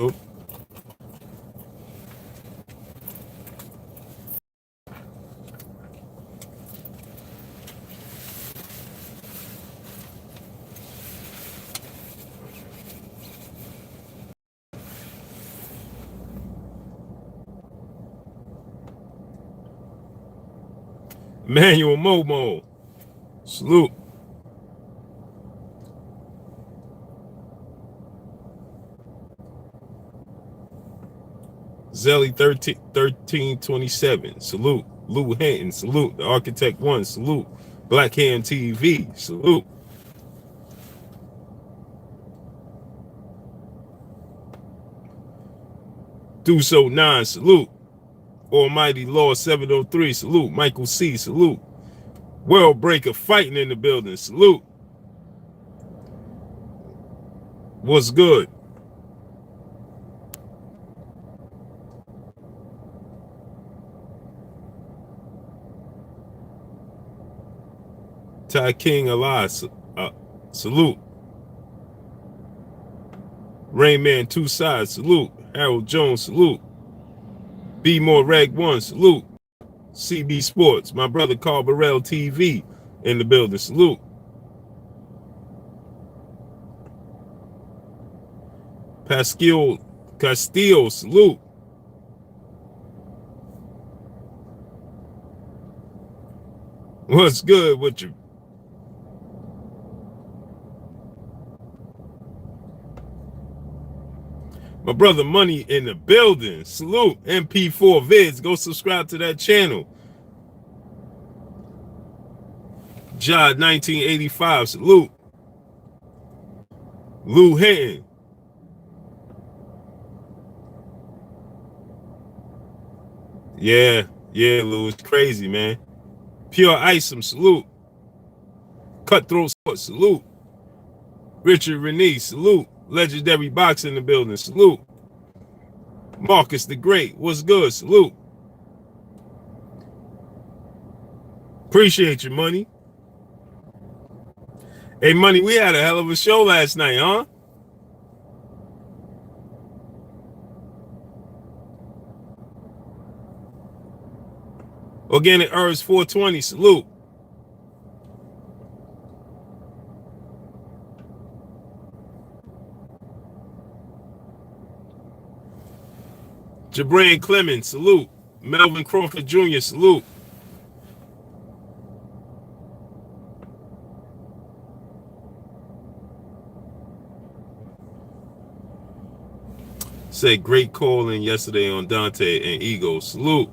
Oh, Manuel Momo. Salute. Zelly 1327. Salute. Lou Hinton. Salute. The Architect One. Salute. Black Ham TV. Salute. Do So 9. Salute. Almighty Law 703. Salute. Michael C. Salute. World Breaker fighting in the building. Salute. What's good? Ty King Elias. Salute. Rainman Two Sides. Salute. Harold Jones. Salute. Be More Reg 1. Salute. CB Sports. My brother Carl Burrell TV in the building. Salute. Pascal Castillo. Salute. What's good with you? My brother Money in the building. Salute. MP4 Vids. Go subscribe to that channel. Jod 1985. Salute. Lou Hinton. Yeah, Lou. It's crazy, man. Pure Isom. Salute. Cutthroat Sports. Salute. Richard Renee. Salute. Legendary Boxing in the building. Salute. Marcus the Great. What's good? Salute. Appreciate you, Money. Hey, Money, we had a hell of a show last night, huh? Organic Herbs 420. Salute. Jabran Clemens. Salute. Melvin Crawford Jr. Salute. Said great calling yesterday on Dante and Ego. Salute.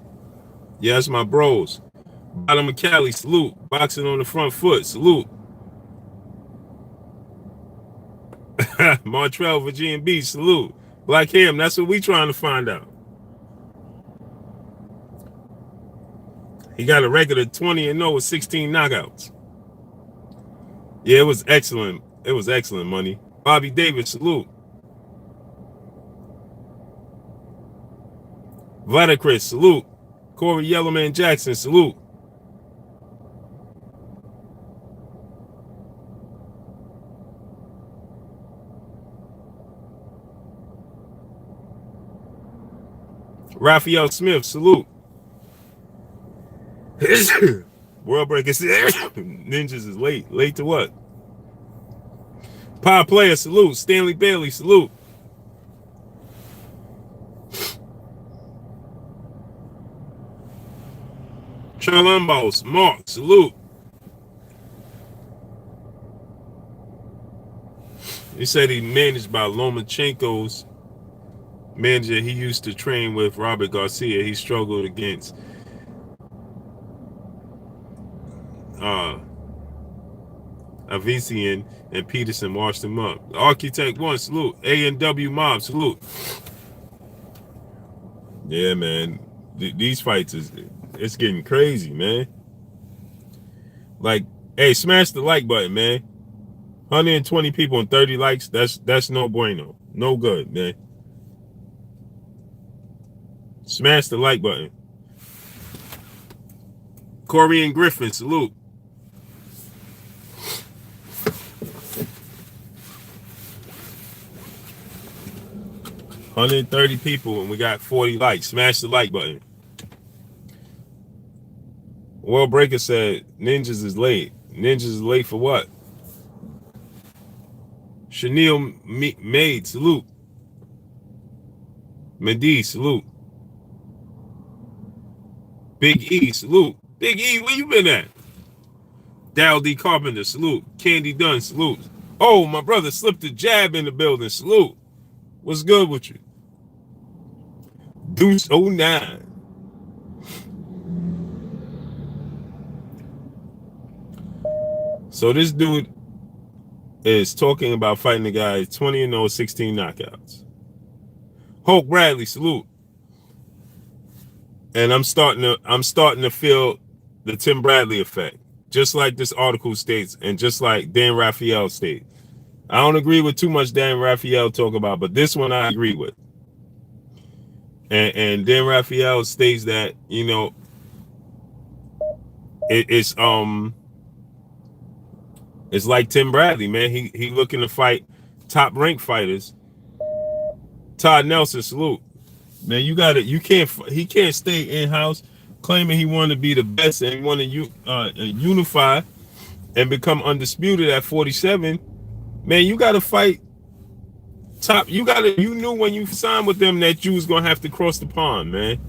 Yes, my bros. Bottom of Cali. Salute. Boxing on the front foot. Salute. Montreal, Virginia Beach. Salute. Black Ham. That's what we trying to find out. He got a record of 20-0 with 16 knockouts. Yeah, it was excellent. It was excellent, Money. Bobby Davis. Salute. Vladimir. Salute. Corey Yellowman Jackson. Salute. Raphael Smith. Salute. World Breaker Ninjas is late. Late to what? Power Player. Salute. Stanley Bailey. Salute. Charlumbos. Mark. Salute. He said he managed by Lomachenko's manager he used to train with, Robert Garcia. He struggled against Avician, and Peterson washed him up. The Architect One. Salute. A&W Mob. Salute. Yeah, man. These fights it's getting crazy, man. Like, hey, smash the like button, man. 120 people and 30 likes. That's no bueno. No good, man. Smash the like button. Corey and Griffin. Salute. 130 people and we got 40 likes. Smash the like button. World Breaker said Ninjas is late. Ninjas is late for what? Chanel Maid, salute. Mendy, salute. Big E, salute. Big E, where you been at? Dal D. Carpenter, salute. Candy Dunn, salute. Oh, my brother slipped a jab in the building, salute. What's good with you? Deuce 09. So this dude is talking about fighting the guy 20-0, 16 knockouts. Hulk Bradley, salute. And I'm starting to feel the Tim Bradley effect, just like this article states, and just like Dan Raphael states. I don't agree with too much Dan Raphael talk about, but this one I agree with. And Dan Raphael states that, you know, it's like Tim Bradley, man. He looking to fight top ranked fighters. Todd Nelson, salute. Man, he can't stay in-house claiming he wanted to be the best and want to unify and become undisputed at 47. Man, you got to fight top. You knew when you signed with them that you was going to have to cross the pond, man.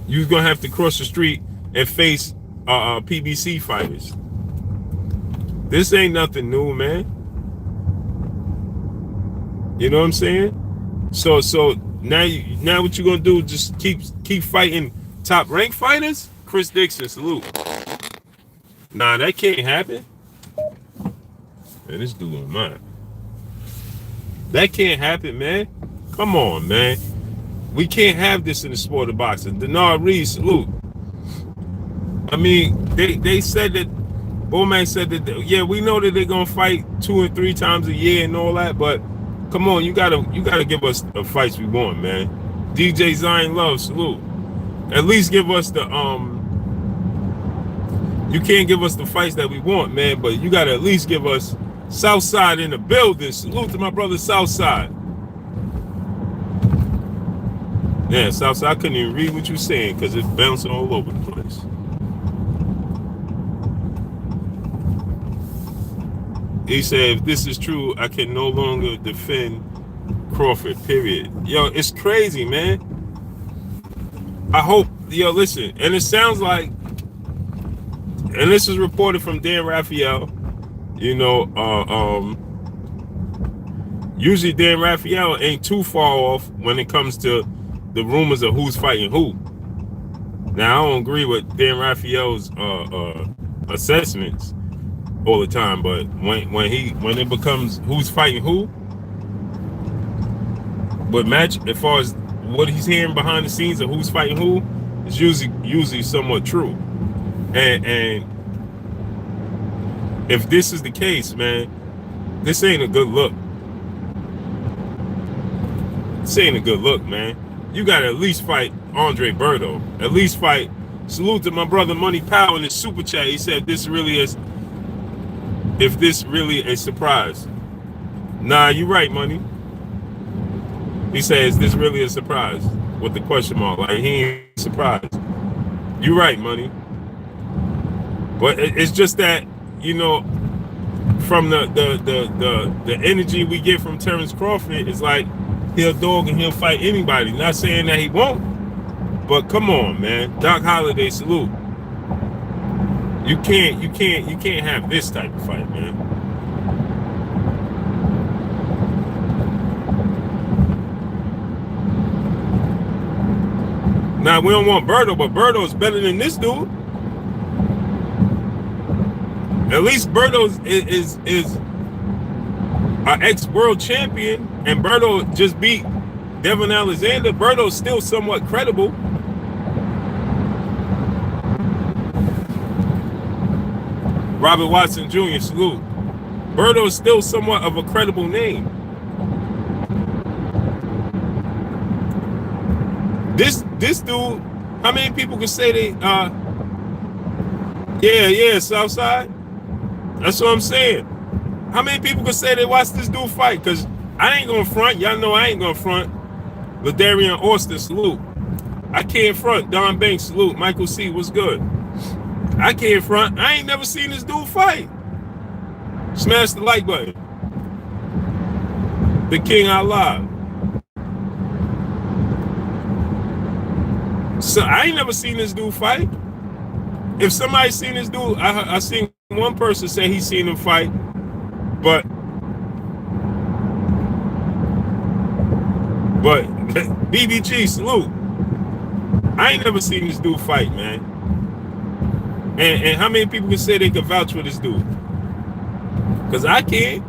You was going to have to cross the street and face PBC fighters. This ain't nothing new, man. You know what I'm saying? So now what you gonna do? Just keep fighting top ranked fighters? Chris Dixon, salute. Nah, that can't happen. Man, this dude on mine. That can't happen, man. Come on, man. We can't have this in the sport of boxing. Denard Reed, salute. I mean, they said that. Bowman said that. Yeah, we know that they're gonna fight 2 and 3 times a year and all that, but. Come on, you gotta give us the fights we want, man. DJ Zion Love, salute. At least give us the You can't give us the fights that we want, man, but you gotta at least give us Southside in the building. Salute to my brother Southside. Yeah, Southside, I couldn't even read what you're saying because it's bouncing all over the place. He said, if this is true, I can no longer defend Crawford, period. Yo, it's crazy, man. I hope, listen, and it sounds like, and this is reported from Dan Raphael, usually Dan Raphael ain't too far off when it comes to the rumors of who's fighting who. Now, I don't agree with Dan Raphael's assessments all the time, but when it becomes who's fighting who, but as far as what he's hearing behind the scenes of who's fighting who, is usually somewhat true. And if this is the case, man, this ain't a good look. This ain't a good look, man. You gotta at least fight Andre Berto. At least fight. Salute to my brother Money Powell in the super chat. He said if this really a surprise. Nah, you right, Money. He says, this really a surprise? With the question mark. Like, he ain't surprised. You right, Money. But it's just that, from the energy we get from Terrence Crawford, it's like he'll dog and he'll fight anybody. Not saying that he won't, but come on, man. Doc Holliday, salute. You can't have this type of fight, man. Now, we don't want Berto, but Berto is better than this dude. At least Berto is an ex-world champion, and Berto just beat Devin Alexander. Berto's still somewhat credible. Robert Watson Jr., salute. Berto is still somewhat of a credible name. This dude, how many people can say they, Southside? That's what I'm saying. How many people can say they watched this dude fight? Because I ain't going to front. Y'all know I ain't going to front. Ladarian Austin, salute. I can't front. Don Banks, salute. Michael C, what's good? I can't front. I ain't never seen this dude fight. Smash the like button. The King Allah. So I ain't never seen this dude fight. If somebody seen this dude, I seen one person say he seen him fight, but BBG, salute. I ain't never seen this dude fight, man. And how many people can say they can vouch for this dude? Because I can't.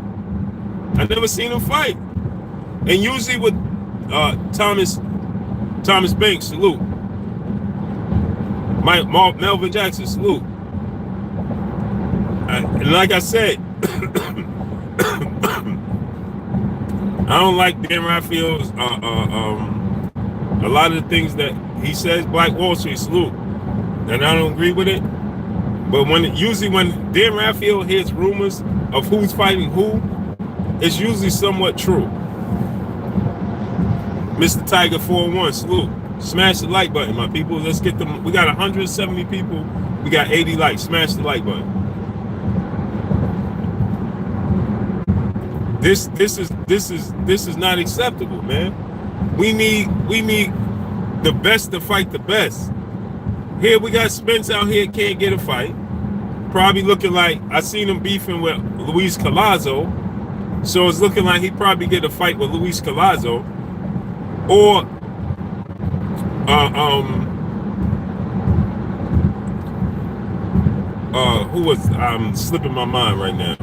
I never seen him fight. And usually with Thomas Banks, salute. Melvin Jackson, salute. And like I said, I don't like Dan Raphael's a lot of the things that he says. Black Wall Street, salute. And I don't agree with it. But usually when Dan Raphael hears rumors of who's fighting who, it's usually somewhat true. Mr. Tiger 401, salute. Smash the like button, my people. Let's get them. We got 170 people. We got 80 likes. Smash the like button. This is not acceptable, man. We need the best to fight the best. Here we got Spence out here, can't get a fight. Probably looking like, I seen him beefing with Luis Collazo. So it's looking like he probably get a fight with Luis Collazo. Or who was, I'm slipping my mind right now.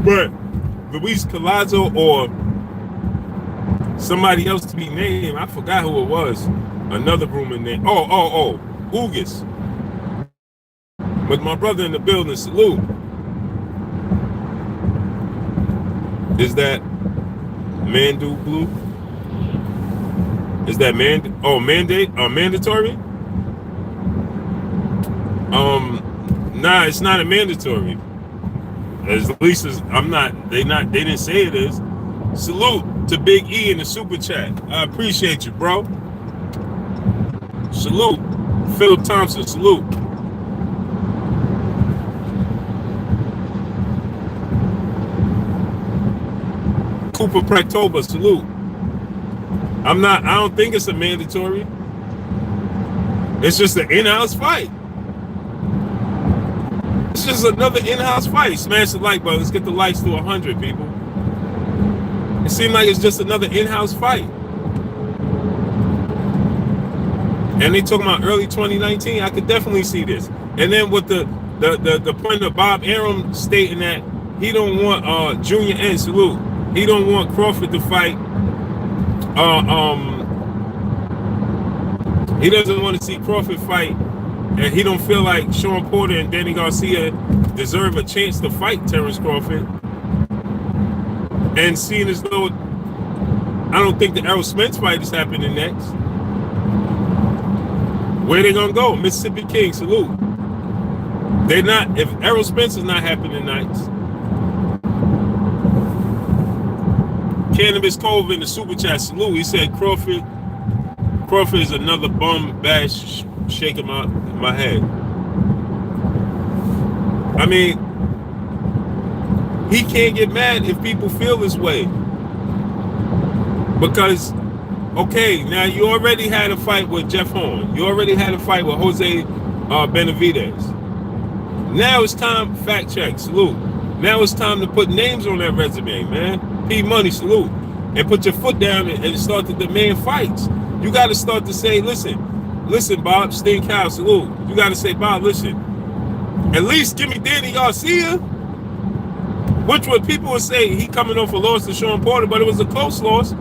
But Luis Collazo or somebody else to be named, I forgot who it was. Another rumor name. Oh, Ugas. But my brother in the building, salute. Is that Mandu Blue? Is that mandatory? Nah, it's not a mandatory. At least they didn't say it is. Salute to Big E in the super chat. I appreciate you, bro. Salute. Philip Thompson, salute. Cooper Practoba, salute. I don't think it's a mandatory. It's just an in-house fight. It's just another in-house fight. Smash the like button. Let's get the likes to 100, people. It seemed like it's just another in-house fight. And they talking about early 2019. I could definitely see this. And then with the point of Bob Arum stating that he don't want Junior N, salute. He don't want Crawford to fight. He doesn't want to see Crawford fight, and he don't feel like Sean Porter and Danny Garcia deserve a chance to fight Terrence Crawford. And seeing as though I don't think the Errol Spence fight is happening next, where they gonna go? Mississippi King, salute. They're not. If Errol Spence is not happening next. Cannabis Cove in the super chat, salute. He said Crawford is another bum bash, shaking my head. I mean, he can't get mad if people feel this way. Because, okay, now you already had a fight with Jeff Horn. You already had a fight with Jose Benavidez. Now it's time, fact check, salute. Now it's time to put names on that resume, man. P Money, salute. And put your foot down and start to demand fights. You got to start to say, listen, Bob, Sting Cow, salute. You got to say, Bob, listen, at least give me Danny Garcia. Which what people would say, he coming off a loss to Sean Porter, but it was a close loss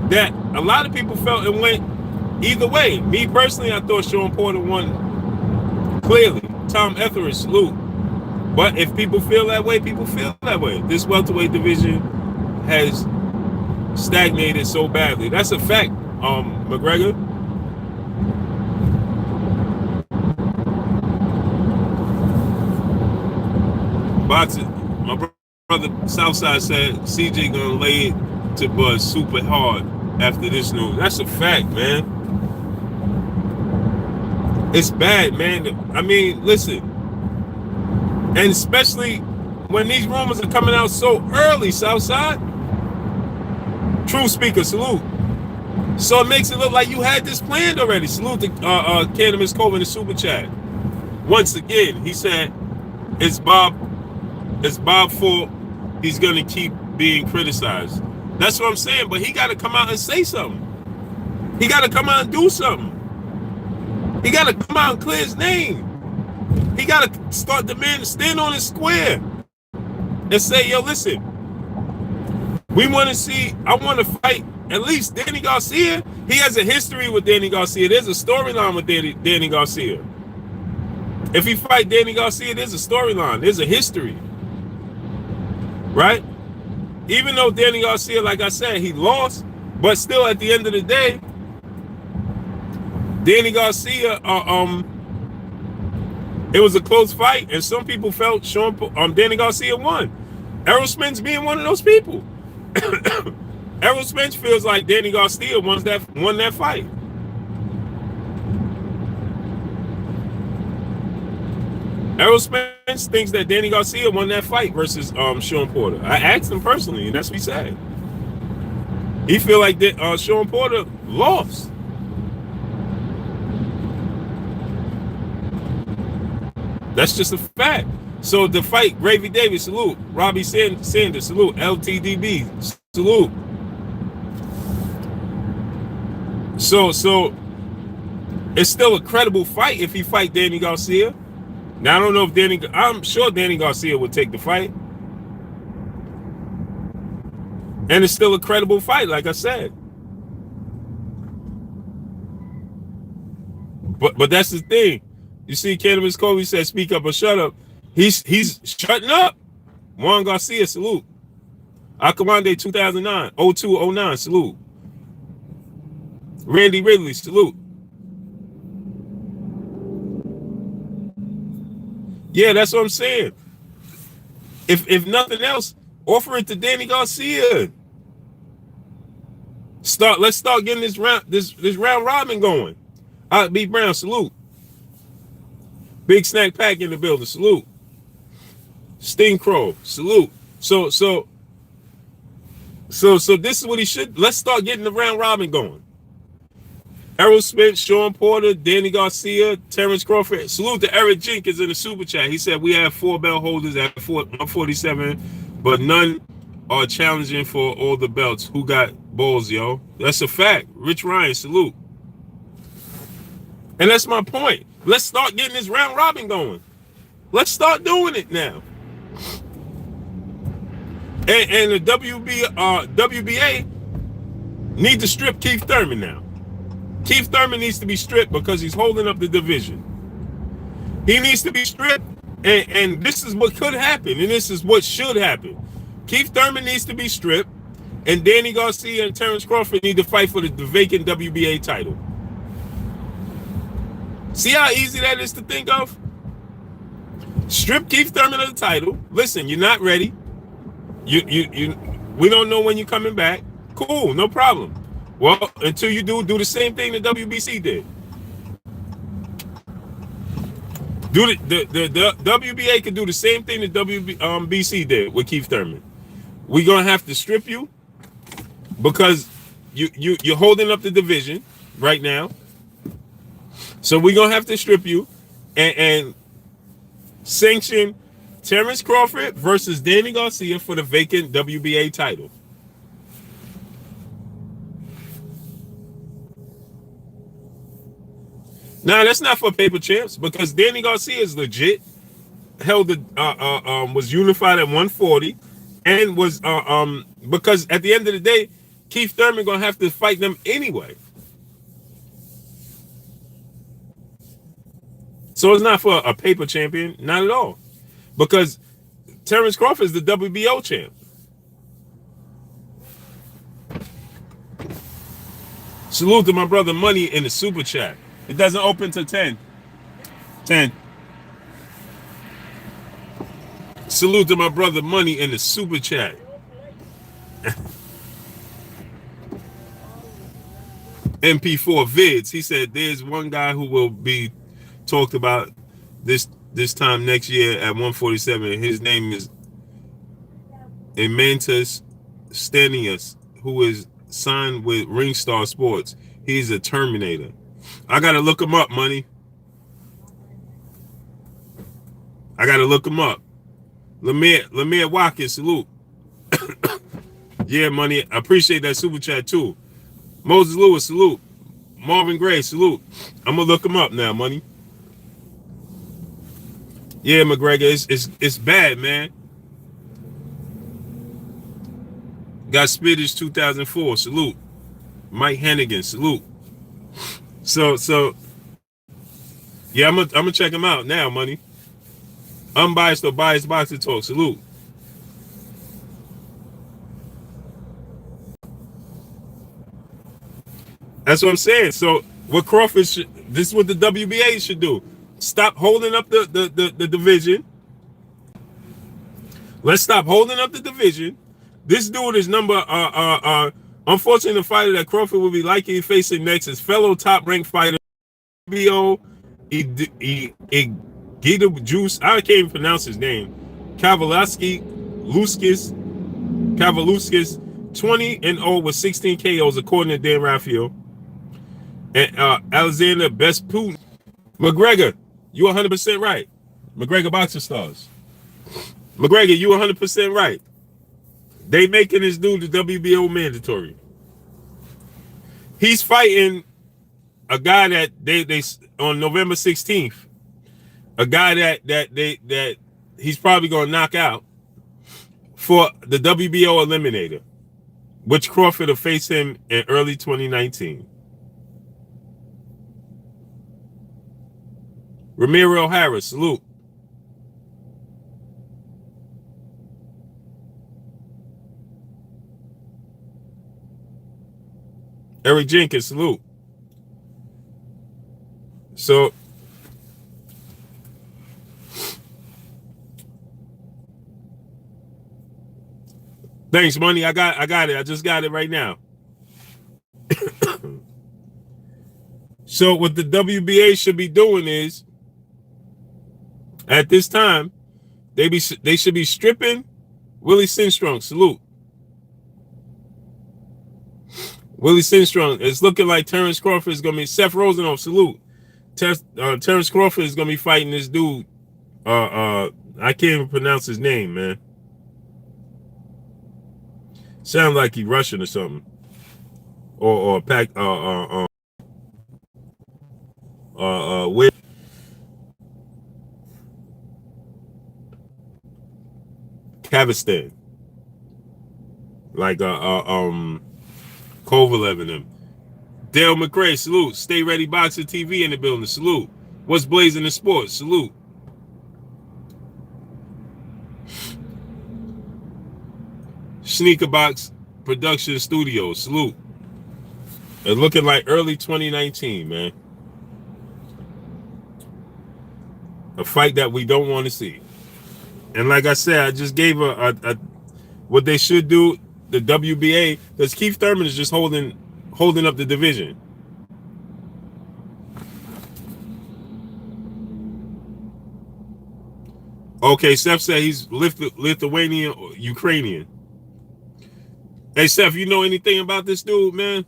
that a lot of people felt it went either way. Me personally, I thought Sean Porter won clearly. Tom Etheridge, salute. But if people feel that way, people feel that way. This welterweight division has stagnated so badly. That's a fact, McGregor. Boxing. My brother Southside said CJ gonna lay it to buzz super hard after this news. That's a fact, man. It's bad, man. I mean, listen. And especially when these rumors are coming out so early, Southside. True speaker, salute. So it makes it look like you had this planned already. Salute to Cannabis Cove in the super chat. Once again, he said, it's Bob fault. He's gonna keep being criticized. That's what I'm saying, but he gotta come out and say something. He gotta come out and do something. He gotta come out and clear his name. He gotta start demanding, stand on his square and say, yo, listen, we wanna see, I wanna fight at least Danny Garcia. He has a history with Danny Garcia. There's a storyline with Danny Garcia. If he fight Danny Garcia, there's a storyline. There's a history. Right? Even though Danny Garcia, like I said, he lost, but still at the end of the day, Danny Garcia, it was a close fight, and some people felt Danny Garcia won. Errol Spence being one of those people. Errol Spence feels like Danny Garcia won that fight. Errol Spence thinks that Danny Garcia won that fight versus Sean Porter. I asked him personally, and that's what he said. He feel like that Sean Porter lost. That's just a fact. So the fight, Gravy Davis, salute. Robbie Sanders, salute. LTDB, salute. So it's still a credible fight if he fight Danny Garcia. Now, I don't know if I'm sure Danny Garcia would take the fight. And it's still a credible fight, like I said. But that's the thing. You see, Cannabis Kobe said, speak up or shut up. He's shutting up. Juan Garcia, salute. Akamande 2009, 0209, salute. Randy Ridley, salute. Yeah, that's what I'm saying. If nothing else, offer it to Danny Garcia. Let's start getting this round robin going. B Brown, salute. Big Snack Pack in the building, salute. Sting Crow, salute. So this is what he should. Let's start getting the round robin going. Errol Spence, Sean Porter, Danny Garcia, Terrence Crawford. Salute to Eric Jenkins in the super chat. He said we have 4 belt holders at 147, but none are challenging for all the belts. Who got balls, yo? That's a fact. Rich Ryan, salute. And that's my point. Let's start getting this round robin going. Let's start doing it now. And the WBA need to strip Keith Thurman now. Keith Thurman needs to be stripped because he's holding up the division. He needs to be stripped, and this is what could happen, and this is what should happen. Keith Thurman needs to be stripped, and Danny Garcia and Terrence Crawford need to fight for the vacant WBA title. See how easy that is to think of? Strip Keith Thurman of the title. Listen, you're not ready. We don't know when you're coming back. Cool, no problem. Well, until you do the same thing the WBC did. The WBA could do the same thing the WBC did with Keith Thurman. We're gonna have to strip you because you're holding up the division right now. So we're gonna have to strip you and sanction Terrence Crawford versus Danny Garcia for the vacant WBA title. Now that's not for paper champs because Danny Garcia is legit. Held was unified at 140, and was because at the end of the day, Keith Thurman gonna have to fight them anyway. So it's not for a paper champion, not at all, because Terrence Crawford is the WBO champ. Salute to my brother Money in the super chat. It doesn't open till 10. Salute to my brother Money in the super chat. MP4 vids. He said there's one guy who will be talked about this time next year at 147. His name is Emantus Stenius, who is signed with Ringstar Sports. He's a Terminator. I gotta look him up, money. I gotta look him up. Lemire Watkins, salute. Yeah, money. I appreciate that super chat too. Moses Lewis, salute. Marvin Gray, salute. I'm gonna look him up now, money. Yeah, McGregor, it's bad, man. Got Spittage 2004, salute. Mike Hennigan, salute. So yeah, I'm gonna check him out now, money. Unbiased or biased boxing talk, salute. That's what I'm saying. So what Crawford should, this is what the WBA should do. Stop holding up the division. Let's stop holding up the division. This dude is unfortunately the fighter that Crawford will be likely facing next is fellow top-ranked fighter Bio Gita Juice. I can't even pronounce his name. Kavaliauskas, 20-0 with 16 KOs according to Dan Raphael. And Alexander Best Putin. McGregor, you 100% right. McGregor Boxing Stars. McGregor, you 100% right. They making this dude the WBO mandatory. He's fighting a guy that they on November 16th. A guy that he's probably gonna knock out for the WBO eliminator, which Crawford will face him in early 2019. Ramiro Harris, salute. Eric Jenkins, salute. So thanks, money. I got it. I just got it right now. So what the WBA should be doing is, at this time, they should be stripping Willie Sinstrong. Salute. Willie Sinstrong. It's looking like Terrence Crawford is gonna be Seth Rosenoff. Salute. Terrence Crawford is gonna be fighting this dude. I can't even pronounce his name, man. Sounds like he's Russian or something. Or pack with Kazakhstan. Like Kovalev and them. Dale McRae, salute. Stay Ready Boxing TV in the building, salute. What's blazing in sports, salute. Sneaker Box Production Studios, salute. It's looking like early 2019, man. A fight that we don't want to see. And like I said, I just gave a what they should do, the WBA, because Keith Thurman is just holding up the division. Okay, Seth said he's Lithuanian or Ukrainian. Hey, Seth, you know anything about this dude, man?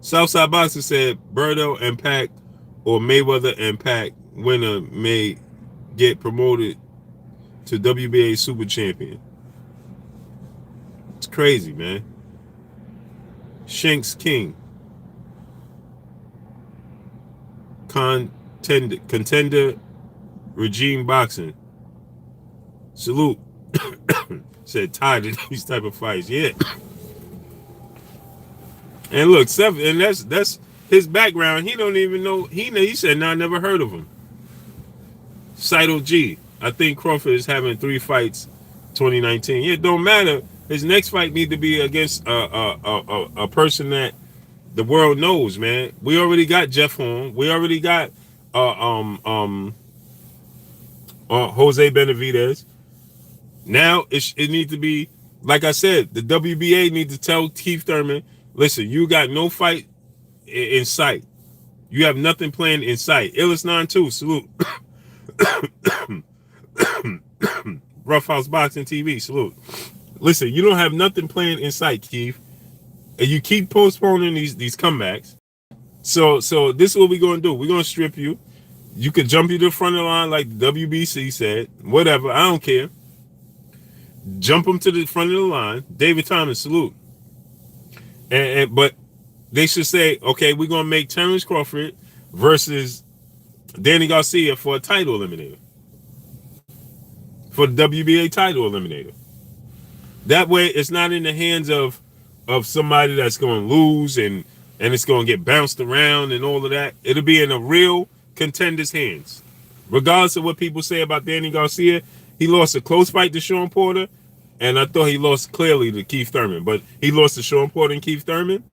Southside Boxer said Berto and Pac or Mayweather and Pac winner may get promoted to WBA Super Champion. It's crazy, man. Shanks King. Contender Regime Boxing. Salute. Said tired of these type of fights. Yeah. And look, Seth, and that's his background. He don't even know. He said, "No, I never heard of him." Saito G. I think Crawford is having 3 fights 2019. It don't matter. His next fight need to be against a person that the world knows, man. We already got Jeff Horn. We already got Jose Benavidez. Now it needs to be, like I said, the WBA needs to tell Keith Thurman, listen, you got no fight in sight. You have nothing planned in sight. Illis 9-2, salute. Rough House Boxing TV, salute. Listen, you don't have nothing planned in sight, Keith. And you keep postponing these comebacks. So this is what we're going to do. We're going to strip you. You could jump you to the front of the line like the WBC said. Whatever, I don't care. Jump them to the front of the line. David Thomas, salute. But they should say, okay, we're going to make Terrence Crawford versus Danny Garcia for a title eliminator. For the WBA title eliminator. That way, it's not in the hands of somebody that's going to lose and it's going to get bounced around and all of that. It'll be in a real contender's hands. Regardless of what people say about Danny Garcia, he lost a close fight to Sean Porter, and I thought he lost clearly to Keith Thurman, but he lost to Sean Porter and Keith Thurman.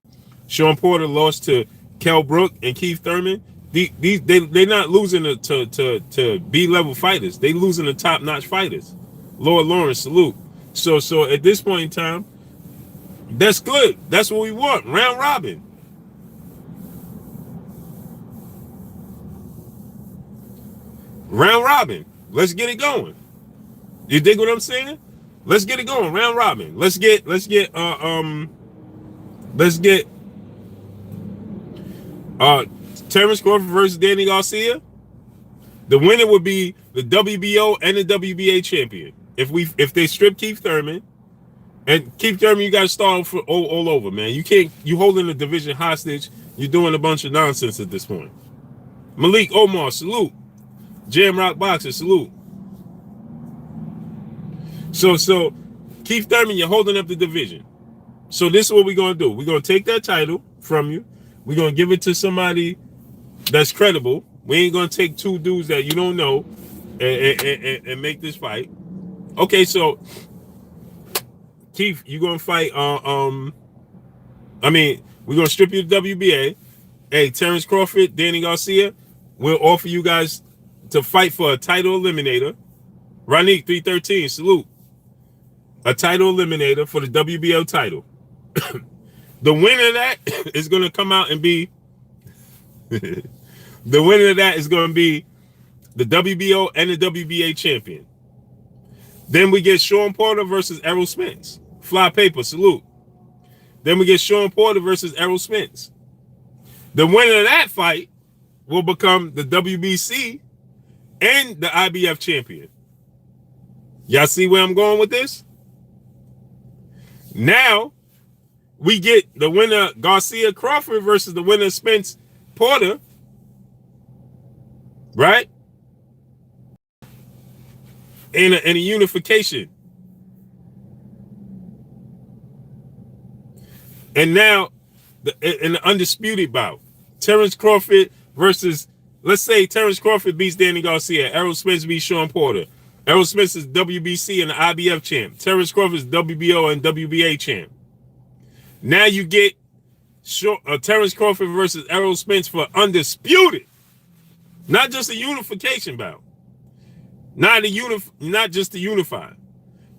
Sean Porter lost to Kell Brook and Keith Thurman. They're not losing to B-level fighters. They losing to top-notch fighters. Lord Lawrence, salute. So at this point in time, that's good. That's what we want. Round robin. Round robin. Let's get it going. You dig what I'm saying? Let's get it going. Round robin. Let's get Terrence Crawford versus Danny Garcia. The winner would be the WBO and the WBA champion. If they strip Keith Thurman, and Keith Thurman, you got to start all over, man. You holding the division hostage. You're doing a bunch of nonsense at this point. Malik Omar, salute. Jam Rock Boxer, salute. So Keith Thurman, you're holding up the division. So this is what we're going to do. We're going to take that title from you. We're going to give it to somebody that's credible. We ain't going to take two dudes that you don't know and make this fight. Okay, so Keith, you're going to fight, we're going to strip you the WBA. Hey, Terrence Crawford, Danny Garcia, we'll offer you guys to fight for a title eliminator. Ronique 313, salute. A title eliminator for the WBO title. The winner of that is going to come out and be the winner of that is going to be the WBO and the WBA champion. Then we get Sean Porter versus Errol Spence. Fly paper, salute. Then we get Sean Porter versus Errol Spence. The winner of that fight will become the WBC and the IBF champion. Y'all see where I'm going with this? Now, we get the winner Garcia Crawford versus the winner Spence Porter. Right? In a unification. And now, in the undisputed bout, Terrence Crawford versus, let's say Terrence Crawford beats Danny Garcia. Errol Spence beats Sean Porter. Errol Spence is WBC and the IBF champ. Terrence Crawford is WBO and WBA champ. Now you get Terrence Crawford versus Errol Spence for undisputed. Not just a unification bout. Not just the unified.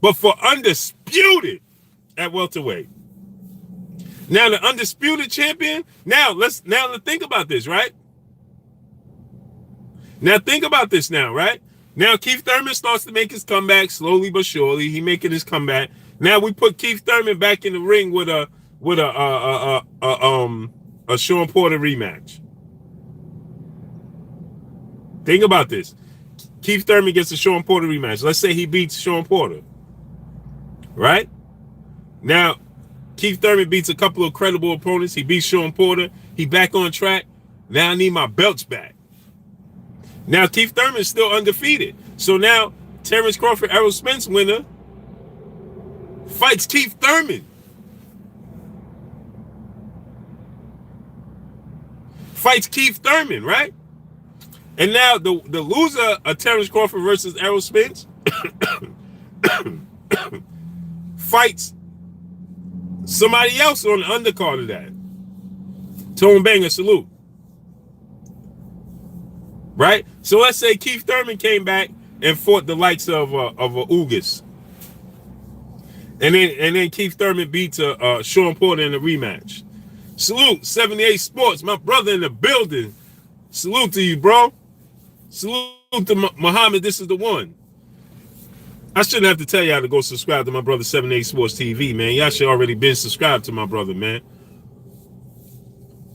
But for undisputed at welterweight. Now the undisputed champion. Now let's think about this, right? Now think about this now, right? Now Keith Thurman starts to make his comeback slowly but surely. He making his comeback. Now we put Keith Thurman back in the ring with a Sean Porter rematch. Think about this. Keith Thurman gets a Sean Porter rematch. Let's say he beats Sean Porter. Right? Now, Keith Thurman beats a couple of credible opponents. He beats Sean Porter. He back on track. Now I need my belts back. Now Keith Thurman is still undefeated. So now Terrence Crawford, Errol Spence winner, fights Keith Thurman. Fights Keith Thurman, right? And now the loser of Terrence Crawford versus Errol Spence fights somebody else on the undercard of that. Tone Banger, salute. Right? So let's say Keith Thurman came back and fought the likes of Ugas. And then Keith Thurman beats Sean Porter in a rematch. Salute, 78 Sports, my brother in the building. Salute to you, bro. Salute to Muhammad, this is the one. I shouldn't have to tell y'all to go subscribe to my brother 78 Sports TV, man. Y'all should already been subscribed to my brother, man.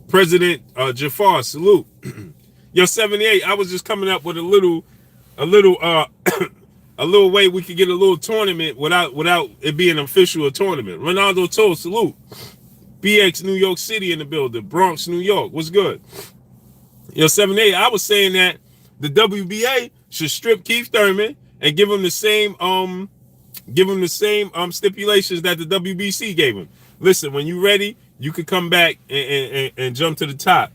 President Jafar, salute. Yo, 78, I was just coming up with a little a little way we could get a little tournament without it being an official tournament. Ronaldo Toll, salute. BX New York City in the building. Bronx, New York. What's good? Yo, 78, I was saying that the WBA should strip Keith Thurman and give him the same stipulations that the WBC gave him. Listen, when you're ready, you could come back and jump to the top.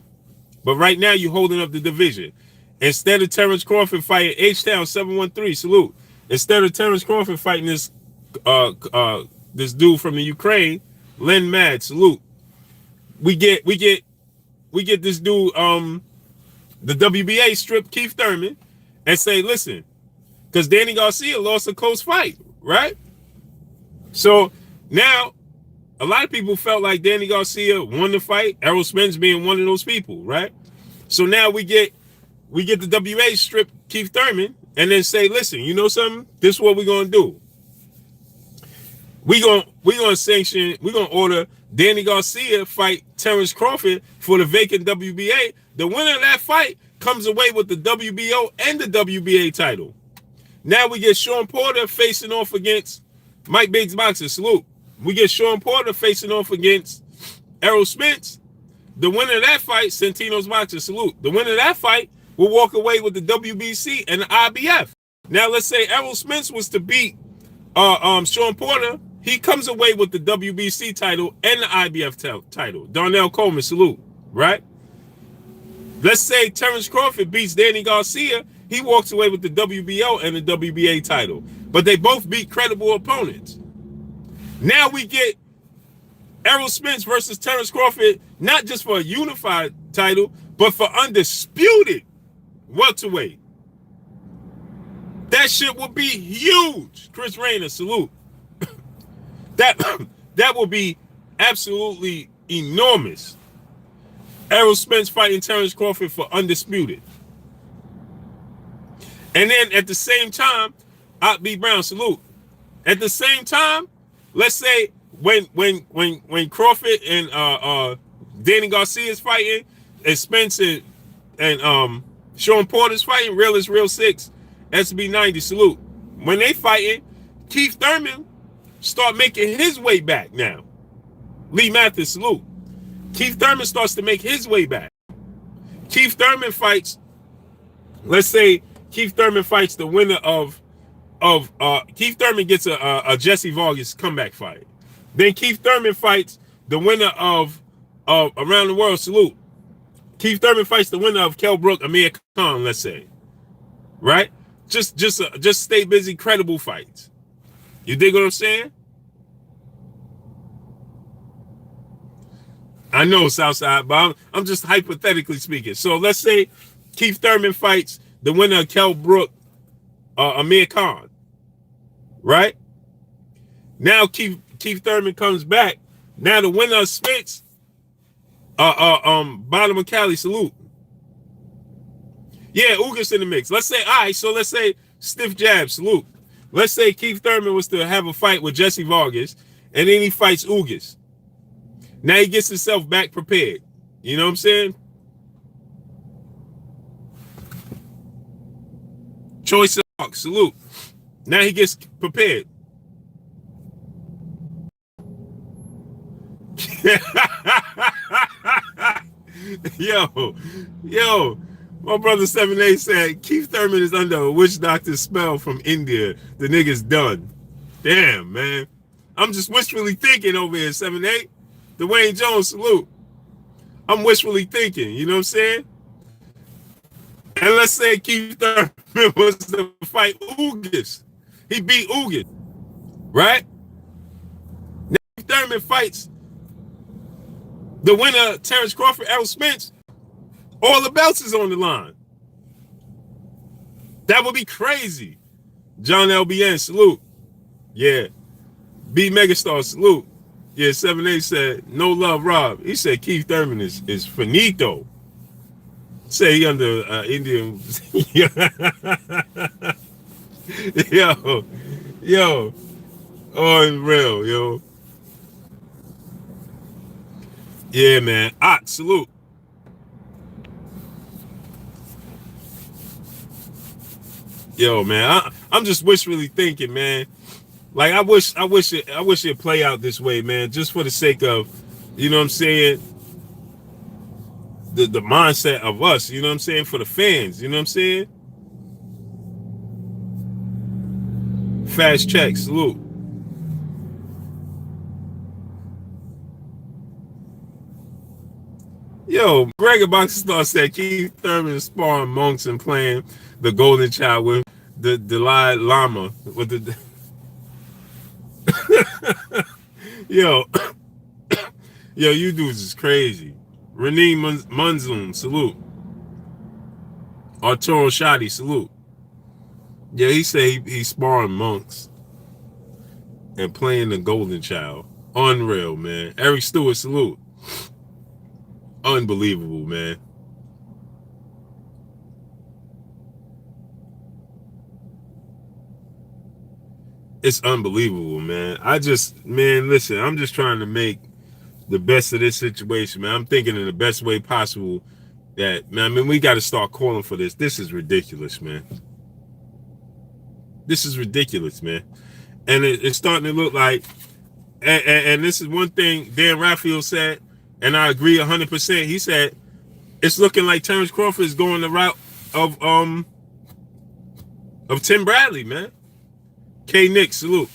But right now, you're holding up the division. Instead of Terrence Crawford fighting H-Town 713, salute. Instead of Terrence Crawford fighting this dude from the Ukraine, Len Mad, salute. We get this dude, the WBA strip Keith Thurman and say, listen, because Danny Garcia lost a close fight, right? So now a lot of people felt like Danny Garcia won the fight, Errol Spence being one of those people, right? So now we get the WBA strip Keith Thurman and then say, listen, you know something? This is what we're gonna do. We're gonna order Danny Garcia fight Terrence Crawford for the vacant WBA. The winner of that fight comes away with the WBO and the WBA title. Now we get Sean Porter facing off against Mike Biggs Boxer, salute. We get Sean Porter facing off against Errol Spence. The winner of that fight, Santino's Boxer, salute. The winner of that fight will walk away with the WBC and the IBF. Now let's say Errol Spence was to beat Sean Porter. He comes away with the WBC title and the IBF title. Darnell Coleman, salute, right? Let's say Terrence Crawford beats Danny Garcia. He walks away with the WBO and the WBA title. But they both beat credible opponents. Now we get Errol Spence versus Terrence Crawford, not just for a unified title, but for undisputed welterweight. That shit would be huge. Chris Rayner, salute. That will be absolutely enormous. Errol Spence fighting Terrence Crawford for undisputed. And then at the same time, B. Brown, salute. At the same time, let's say when Crawford and Danny Garcia is fighting, and Spence and Sean Porter's fighting, Real is Real 6, SB 90, salute. When they fighting, Keith Thurman start making his way back now. Lee Mathis, salute. Keith Thurman starts to make his way back. Keith Thurman fights, let's say Keith Thurman fights the winner of Keith Thurman gets a Jesse Vargas comeback fight. Then Keith Thurman fights the winner of Around the World, salute. Keith Thurman fights the winner of Kell Brook, Amir Khan, let's say. Right? Just stay busy, credible fights. You dig what I'm saying? I know, Southside, but I'm just hypothetically speaking. So let's say Keith Thurman fights the winner of Kell Brook, Amir Khan. Right? Now Keith Thurman comes back. Now the winner of Spence, Bottom of Cali, salute. Yeah, Ugas in the mix. Let's say, all right, so let's say Stiff Jab, salute. Let's say Keith Thurman was to have a fight with Jesse Vargas, and then he fights Ugas. Now he gets himself back prepared. You know what I'm saying? Choice of Hawk, salute. Now he gets prepared. Yo, my brother 7A said Keith Thurman is under a witch doctor's spell from India. The nigga's done. Damn, man. I'm just wishfully thinking over here, 7A. Dwayne Jones, salute. I'm wishfully thinking, you know what I'm saying? And let's say Keith Thurman was to fight Ugas. He beat Ugas, right? Now Keith Thurman fights the winner, Terrence Crawford, Errol Spence. All the belts is on the line. That would be crazy. John LBN, salute. Yeah. B Megastar, salute. Yeah, 7-8 said, no love, Rob. He said Keith Thurman is finito. Say he under Indian. yo, yo, unreal, yo. Yeah, man. Salute. Yo, man. I'm just wishfully thinking, man. Like I wish it play out this way, man. Just for the sake of, you know what I'm saying, the mindset of us, you know what I'm saying, for the fans, you know what I'm saying. Fast check, salute. Yo, Gregor Boxstar said Keith Thurman is sparring monks and playing the Golden Child with the Dalai Lama with the. Yo, yo, you dudes is crazy. Renee Munzoon, salute. Arturo Shadi, salute. Yeah, he said he's sparring monks and playing the Golden Child. Unreal, man. Eric Stewart, salute. Unbelievable, man. It's unbelievable, man. Listen, I'm just trying to make the best of this situation, man. I'm thinking in the best way possible that, man, I mean, we got to start calling for this. This is ridiculous, man. This is ridiculous, man. And it's starting to look like, and this is one thing Dan Raphael said, and I agree 100%. He said, it's looking like Terrence Crawford is going the route of Tim Bradley, man. K. Nick, salute.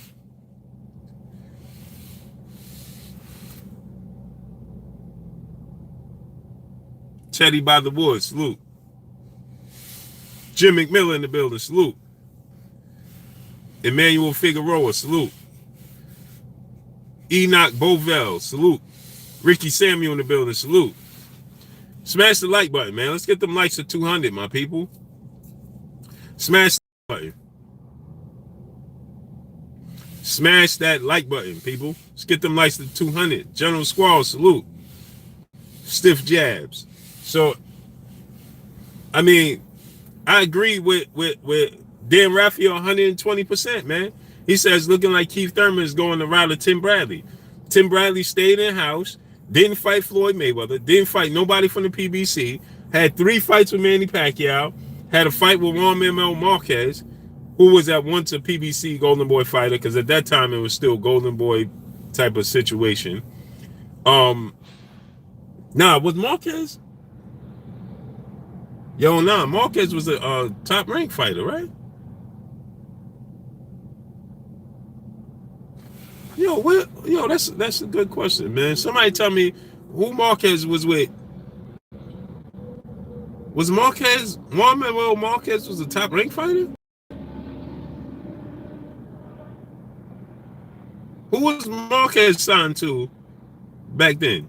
Teddy by the Woods, salute. Jim McMillan in the building, salute. Emmanuel Figueroa, salute. Enoch Bovell, salute. Ricky Samuel in the building, salute. Smash the like button, man. Let's get them likes to 200, my people. Smash the button. Smash that like button, people. Let's get them likes to 200. General Squall, salute. Stiff jabs. So, I mean, I agree with Dan Raphael 120%, man. He says looking like Keith Thurman is going the route of Tim Bradley. Tim Bradley stayed in house, didn't fight Floyd Mayweather, didn't fight nobody from the PBC, had 3 fights with Manny Pacquiao, had a fight with Juan Manuel Marquez, who was at once a PBC Golden Boy fighter, because at that time it was still Golden Boy type of situation. Was Marquez? Marquez was a top rank fighter, right? That's a good question, man. Somebody tell me who Marquez was with. Was Marquez, Juan Manuel Marquez was a top rank fighter? Who was Marquez signed to back then?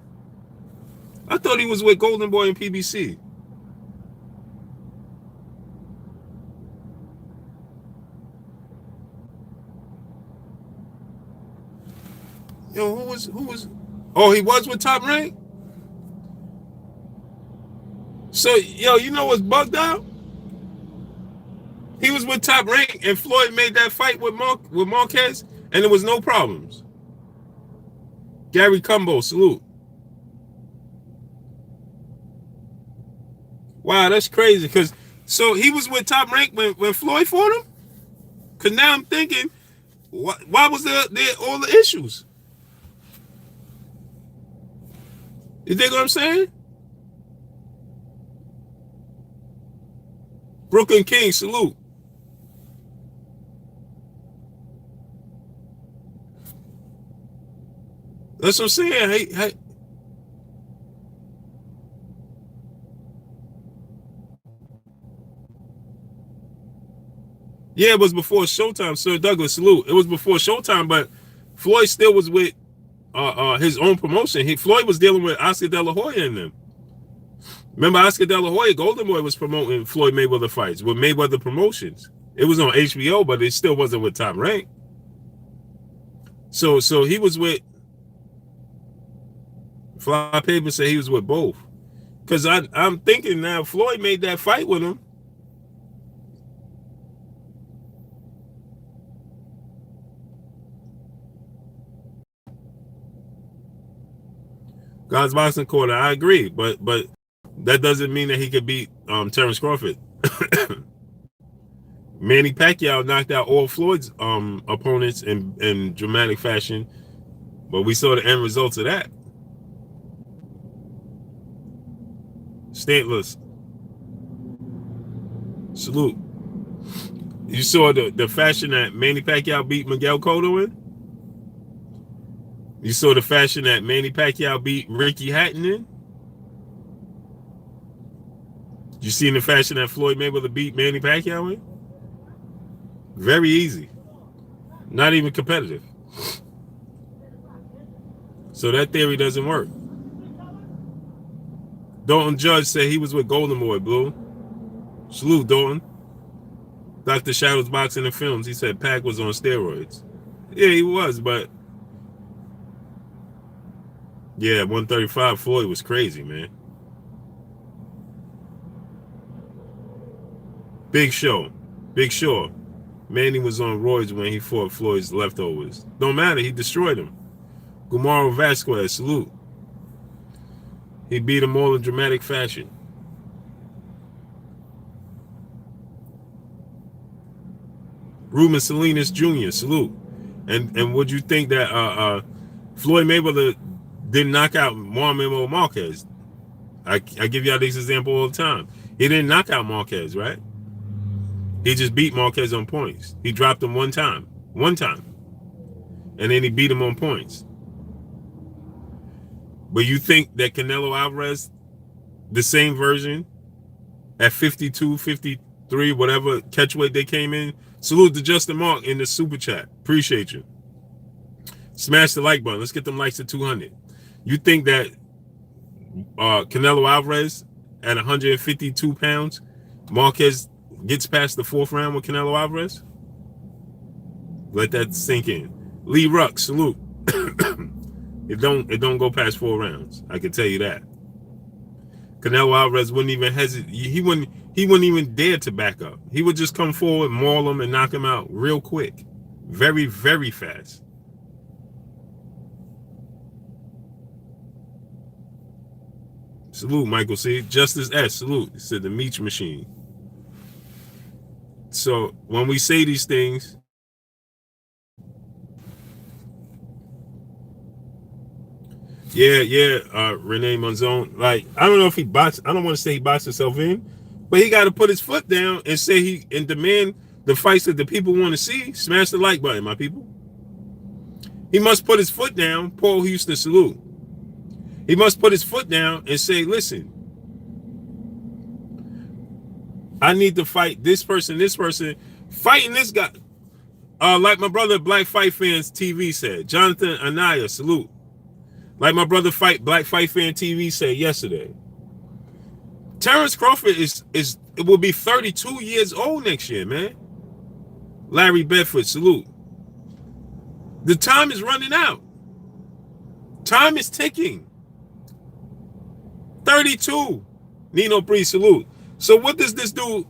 I thought he was with Golden Boy and PBC. Yo, who was? Oh, he was with Top Rank? So, yo, you know what's bugged out? He was with Top Rank, and Floyd made that fight with Marquez, and there was no problems. Gary Cumbo, salute. Wow, that's crazy. So he was with Top Rank when Floyd fought him? Because now I'm thinking, why was there all the issues? You dig what I'm saying? Brooklyn King, salute. That's what I'm saying. Hey. Yeah, it was before Showtime. Sir Douglas, salute. It was before Showtime, but Floyd still was with his own promotion. Floyd was dealing with Oscar De La Hoya and them. Remember Oscar De La Hoya, Golden Boy was promoting Floyd Mayweather fights with Mayweather Promotions. It was on HBO, but it still wasn't with Top Rank. So he was with Fly paper said he was with both. Because I'm thinking now Floyd made that fight with him. God's boxing corner, I agree, but that doesn't mean that he could beat Terrence Crawford. Manny Pacquiao knocked out all Floyd's opponents in dramatic fashion, but we saw the end results of that. Stantless. Salute. You saw the fashion that Manny Pacquiao beat Miguel Cotto in? You saw the fashion that Manny Pacquiao beat Ricky Hatton in? You seen the fashion that Floyd Mayweather beat Manny Pacquiao in? Very easy. Not even competitive. So that theory doesn't work. Dalton Judge said he was with Golden Boy, Blue. Salute, Dalton. Dr. Shadows Boxing and Films, he said Pac was on steroids. Yeah, he was, but yeah, 135 Floyd was crazy, man. Big Show. Manny was on roids when he fought Floyd's leftovers. Don't matter, he destroyed him. Gumaro Vasquez, salute. He beat them all in dramatic fashion. Ruben Salinas Jr., salute. And would you think that Floyd Mayweather didn't knock out Marlon Marquez? I give y'all this example all the time. He didn't knock out Marquez, right? He just beat Marquez on points. He dropped him one time. And then he beat him on points. But you think that Canelo Alvarez, the same version, at 52, 53, whatever catchweight they came in? Salute to Justin Mark in the super chat. Appreciate you. Smash the like button. Let's get them likes to 200. You think that Canelo Alvarez at 152 pounds, Marquez gets past the fourth round with Canelo Alvarez? Let that sink in. Lee Ruck, salute. It don't go past 4 rounds. I can tell you that. Canelo Alvarez wouldn't even hesitate. He wouldn't even dare to back up. He would just come forward, maul him, and knock him out real quick. Very, very fast. Salute, Michael C. Justice S, salute. He said the Meach machine. So when we say these things, Renee Monzon, like, I don't know if he boxed, I don't want to say he boxed himself in, but he got to put his foot down and say and demand the fights that the people want to see. Smash the like button, my people. He must put his foot down. Paul Houston, salute. He must put his foot down and say, listen, I need to fight this person, fighting this guy. Like my brother Black Fight Fans TV said, Jonathan Anaya, salute. Like my brother Black Fight Fan TV said yesterday. Terrence Crawford will be 32 years old next year, man. Larry Bedford, salute. The time is running out. Time is ticking. 32. Nino Bree, salute. So what does this dude,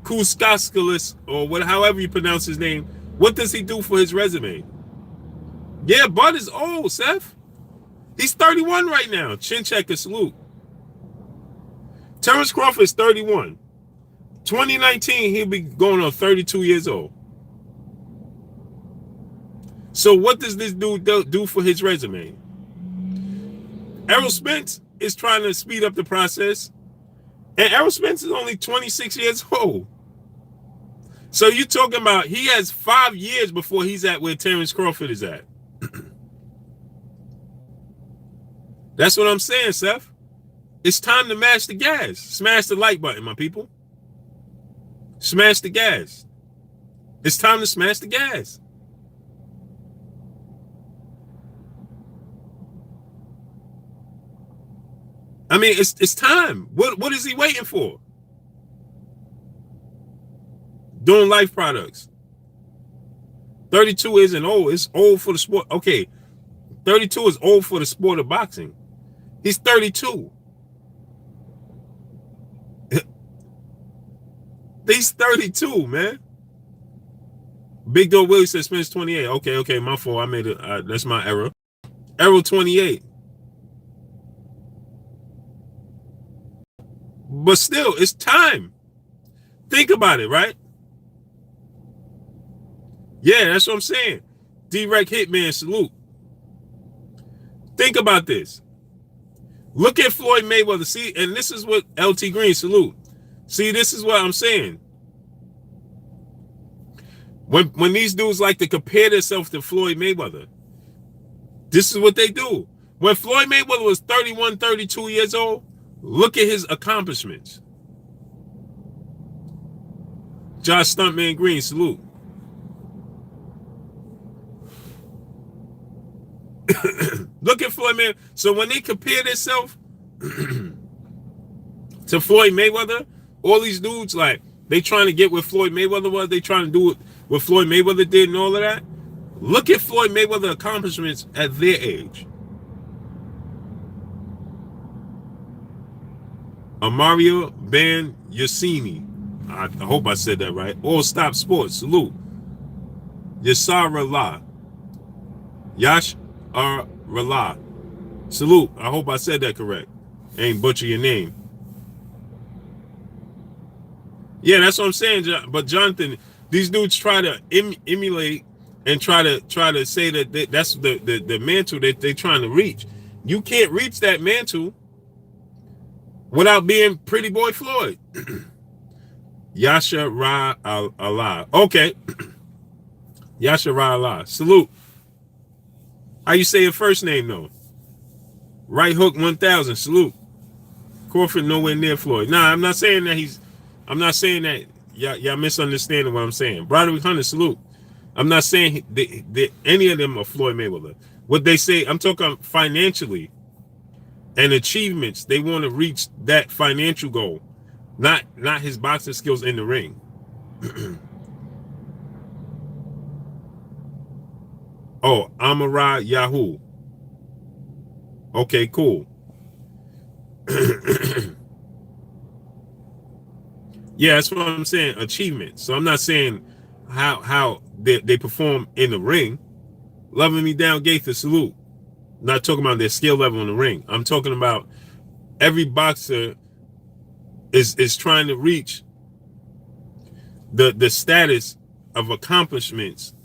Kuskaskalis, or however you pronounce his name, what does he do for his resume? Yeah, Bud is old, Seth. He's 31 right now. Chin checker, salute. Terrence Crawford is 31. 2019, he'll be going on 32 years old. So what does this dude do for his resume? Errol Spence is trying to speed up the process. And Errol Spence is only 26 years old. So you're talking about he has 5 years before he's at where Terrence Crawford is at. That's what I'm saying, Seth. It's time to mash the gas. Smash the like button, my people. Smash the gas. It's time to smash the gas. I mean, it's time. What is he waiting for? Doing life products. 32 isn't old. It's old for the sport. Okay, 32 is old for the sport of boxing. He's 32. He's 32, man. Big Dog Willie said Spence 28. Okay, my fault. I made it. That's my error. Error 28. But still, it's time. Think about it, right? Yeah, that's what I'm saying. D-Rec Hitman, salute. Think about this. Look at Floyd Mayweather. See, and this is what LT Green, salute. See, this is what I'm saying. When these dudes like to compare themselves to Floyd Mayweather, this is what they do. When Floyd Mayweather was 31, 32 years old, look at his accomplishments. Josh Stuntman Green, salute. Look at Floyd Mayweather. So when they compare themselves to Floyd Mayweather, all these dudes, like, they trying to get what Floyd Mayweather was. They trying to do what Floyd Mayweather did and all of that. Look at Floyd Mayweather's accomplishments at their age. Amario Ben Yassini. I hope I said that right. All Stop Sports. Salute. Yasara La. Yash Rala. Salute. I hope I said that correct. Ain't butcher your name. Yeah, that's what I'm saying. But Jonathan, these dudes try to emulate and try to say that that's the mantle that they're trying to reach. You can't reach that mantle without being Pretty Boy Floyd. Yasha Ra Allah. Okay. Yasha Ra Allah. Salute. How you say your first name though? Right Hook 1000. Salute. Crawford nowhere near Floyd. Nah, I'm not saying that I'm not saying that y'all misunderstanding what I'm saying. Broderick Hunter, salute. I'm not saying that any of them are Floyd Mayweather. What they say, I'm talking financially and achievements. They want to reach that financial goal, not his boxing skills in the ring. Oh, Amara Yahoo. Okay, cool. Yeah, that's what I'm saying. Achievement. So I'm not saying how they perform in the ring. Loving Me Down, Gaither, salute. Not talking about their skill level in the ring. I'm talking about every boxer is trying to reach the status of accomplishments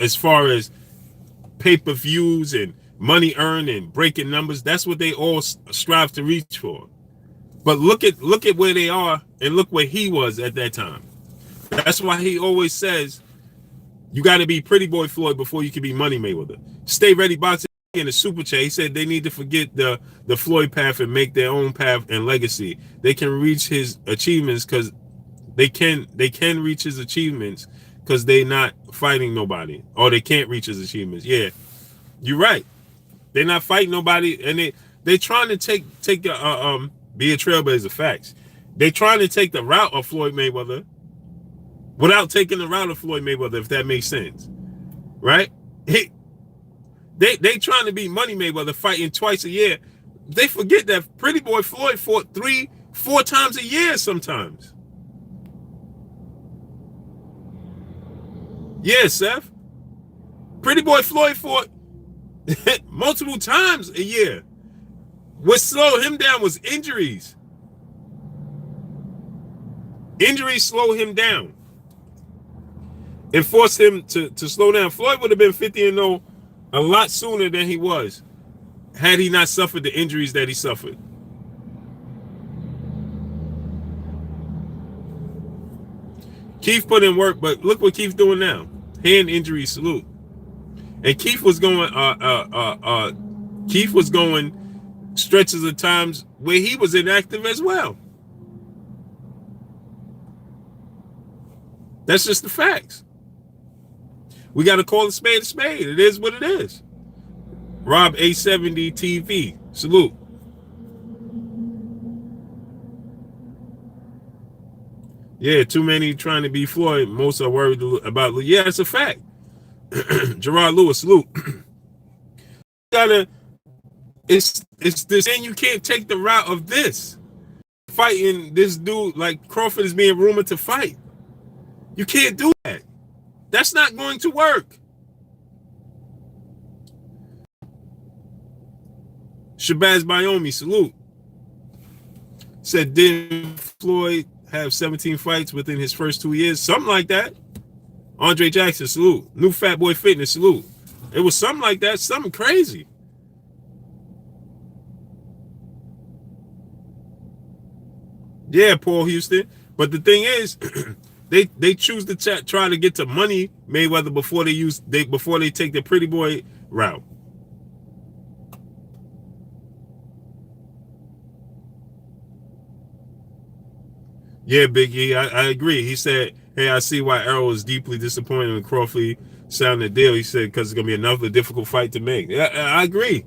as far as pay-per-views and money earned and breaking numbers. That's what they all strive to reach for. But look at where they are and look where he was at that time. That's why he always says you got to be Pretty Boy Floyd before you can be Money Mayweather. Stay Ready Boxing in the super chat. He said they need to forget the Floyd path and make their own path and legacy. They can reach his achievements because they can reach his achievements because they're not fighting nobody, or they can't reach his achievements. Yeah, you're right. They're not fighting nobody, and they trying to take be a trailblazer. Facts. They trying to take the route of Floyd Mayweather without taking the route of Floyd Mayweather, if that makes sense, right? They trying to be Money Mayweather, fighting twice a year. They forget that Pretty Boy Floyd fought 3-4 times a year sometimes. Yeah, Seth. Pretty Boy Floyd fought multiple times a year. What slowed him down was injuries. Injuries slowed him down and forced him to slow down. Floyd would have been 50-0 a lot sooner than he was had he not suffered the injuries that he suffered. Keith put in work, but look what Keith's doing now. Hand injury, salute. And Keith was going stretches of times where he was inactive as well. That's just the facts. We got to call a spade a spade. It is what it is. Rob A70 TV, salute. Yeah, too many trying to be Floyd. Most are worried about. Yeah, it's a fact. Gerard Lewis, salute. It's this, and you can't take the route of this fighting this dude like Crawford is being rumored to fight. You can't do that. That's not going to work. Shabazz Bayomi, salute. Said, didn't Floyd have 17 fights within his first 2 years? Something like that. Andre Jackson, salute. New Fat Boy Fitness, salute. It was something like that, something crazy. Yeah, Paul Houston. But the thing is, they choose to try to get to money Mayweather before they take the pretty boy route. Yeah, Big E, I agree. He said, hey, I see why Errol is deeply disappointed when Crawford signed the deal. He said, because it's going to be another difficult fight to make. I agree.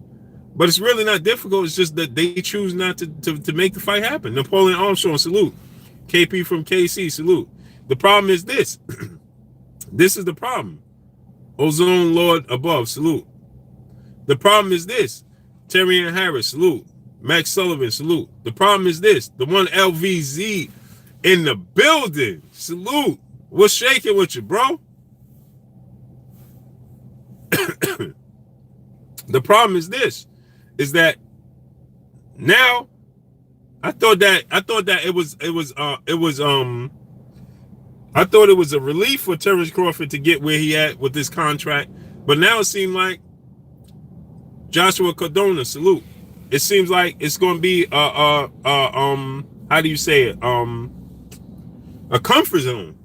But it's really not difficult. It's just that they choose not to make the fight happen. Napoleon Armstrong, salute. KP from KC, salute. The problem is this. This is the problem. Ozone Lord above, salute. The problem is this. Terry Ann Harris, salute. Max Sullivan, salute. The problem is this. The one LVZ in the building, salute. What's shaking with you, bro? The problem is this, is that now I thought it was a relief for Terrence Crawford to get where he at with this contract, but now it seemed like Joshua Cardona, salute. It seems like it's going to be how do you say it? A comfort zone.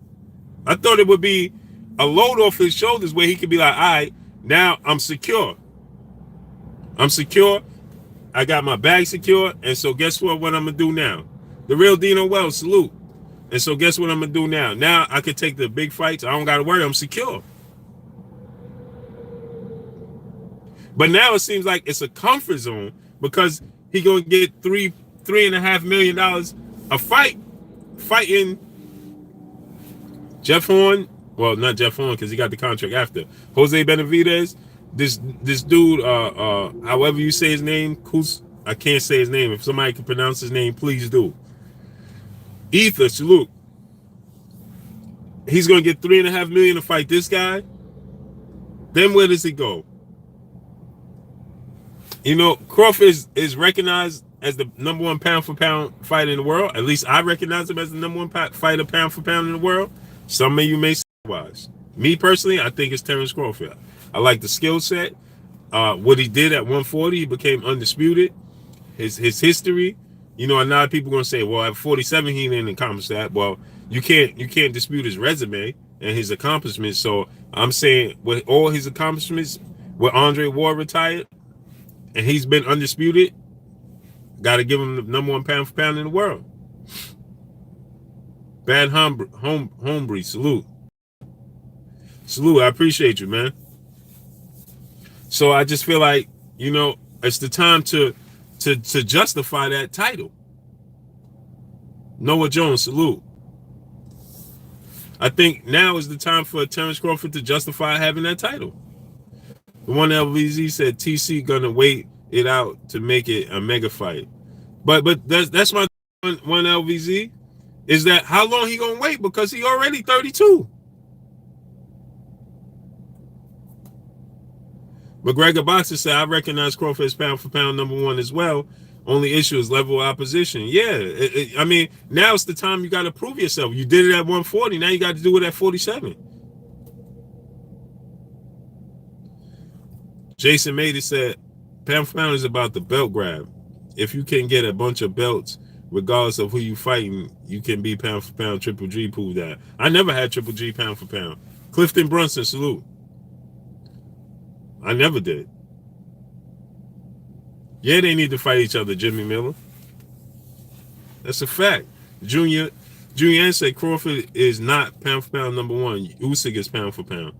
I thought it would be a load off his shoulders where he could be like, all right, now I'm secure. I got my bag secure. And so guess what I'm going to do now? The real Dino Wells, salute. And so guess what I'm going to do now? Now I can take the big fights. I don't got to worry. I'm secure. But now it seems like it's a comfort zone because he going to get $3.5 million a fight fighting Jeff Horn. Well, not Jeff Horn because he got the contract after. Jose Benavidez. This dude, however you say his name, I can't say his name. If somebody can pronounce his name, please do. Ether, salute. He's gonna get $3.5 million to fight this guy. Then where does he go? You know, Crawford is recognized as the number one pound for pound fighter in the world. At least I recognize him as the number one fighter pound for pound in the world. Some of you may say otherwise. Me personally, I think it's Terrence Crawford. I like the skill set. What he did at 140, he became undisputed. His history, you know, a lot of people are gonna say, well, at 47 he didn't accomplish that. Well, you can't dispute his resume and his accomplishments. So I'm saying with all his accomplishments, with Andre Ward retired, and he's been undisputed, got to give him the number one pound for pound in the world. Bad Hombre, salute. Salute, I appreciate you, man. So I just feel like, you know, it's the time to justify that title. Noah Jones, salute. I think now is the time for Terrence Crawford to justify having that title. The one LVZ said TC gonna wait it out to make it a mega fight. But that's my one LVZ, is that how long he gonna wait? Because he already 32. McGregor Boxer said, I recognize Crawford as pound for pound number one as well. Only issue is level of opposition. Yeah, I mean, now it's the time you got to prove yourself. You did it at 140. Now you got to do it at 47. Jason Mady said, pound for pound is about the belt grab. If you can get a bunch of belts, regardless of who you fighting, you can be pound for pound. Triple G proved that. I never had Triple G pound for pound. Clifton Brunson, salute. I never did. Yeah, they need to fight each other, Jimmy Miller. That's a fact. Junior said Crawford is not pound for pound number one. Usyk is pound for pound.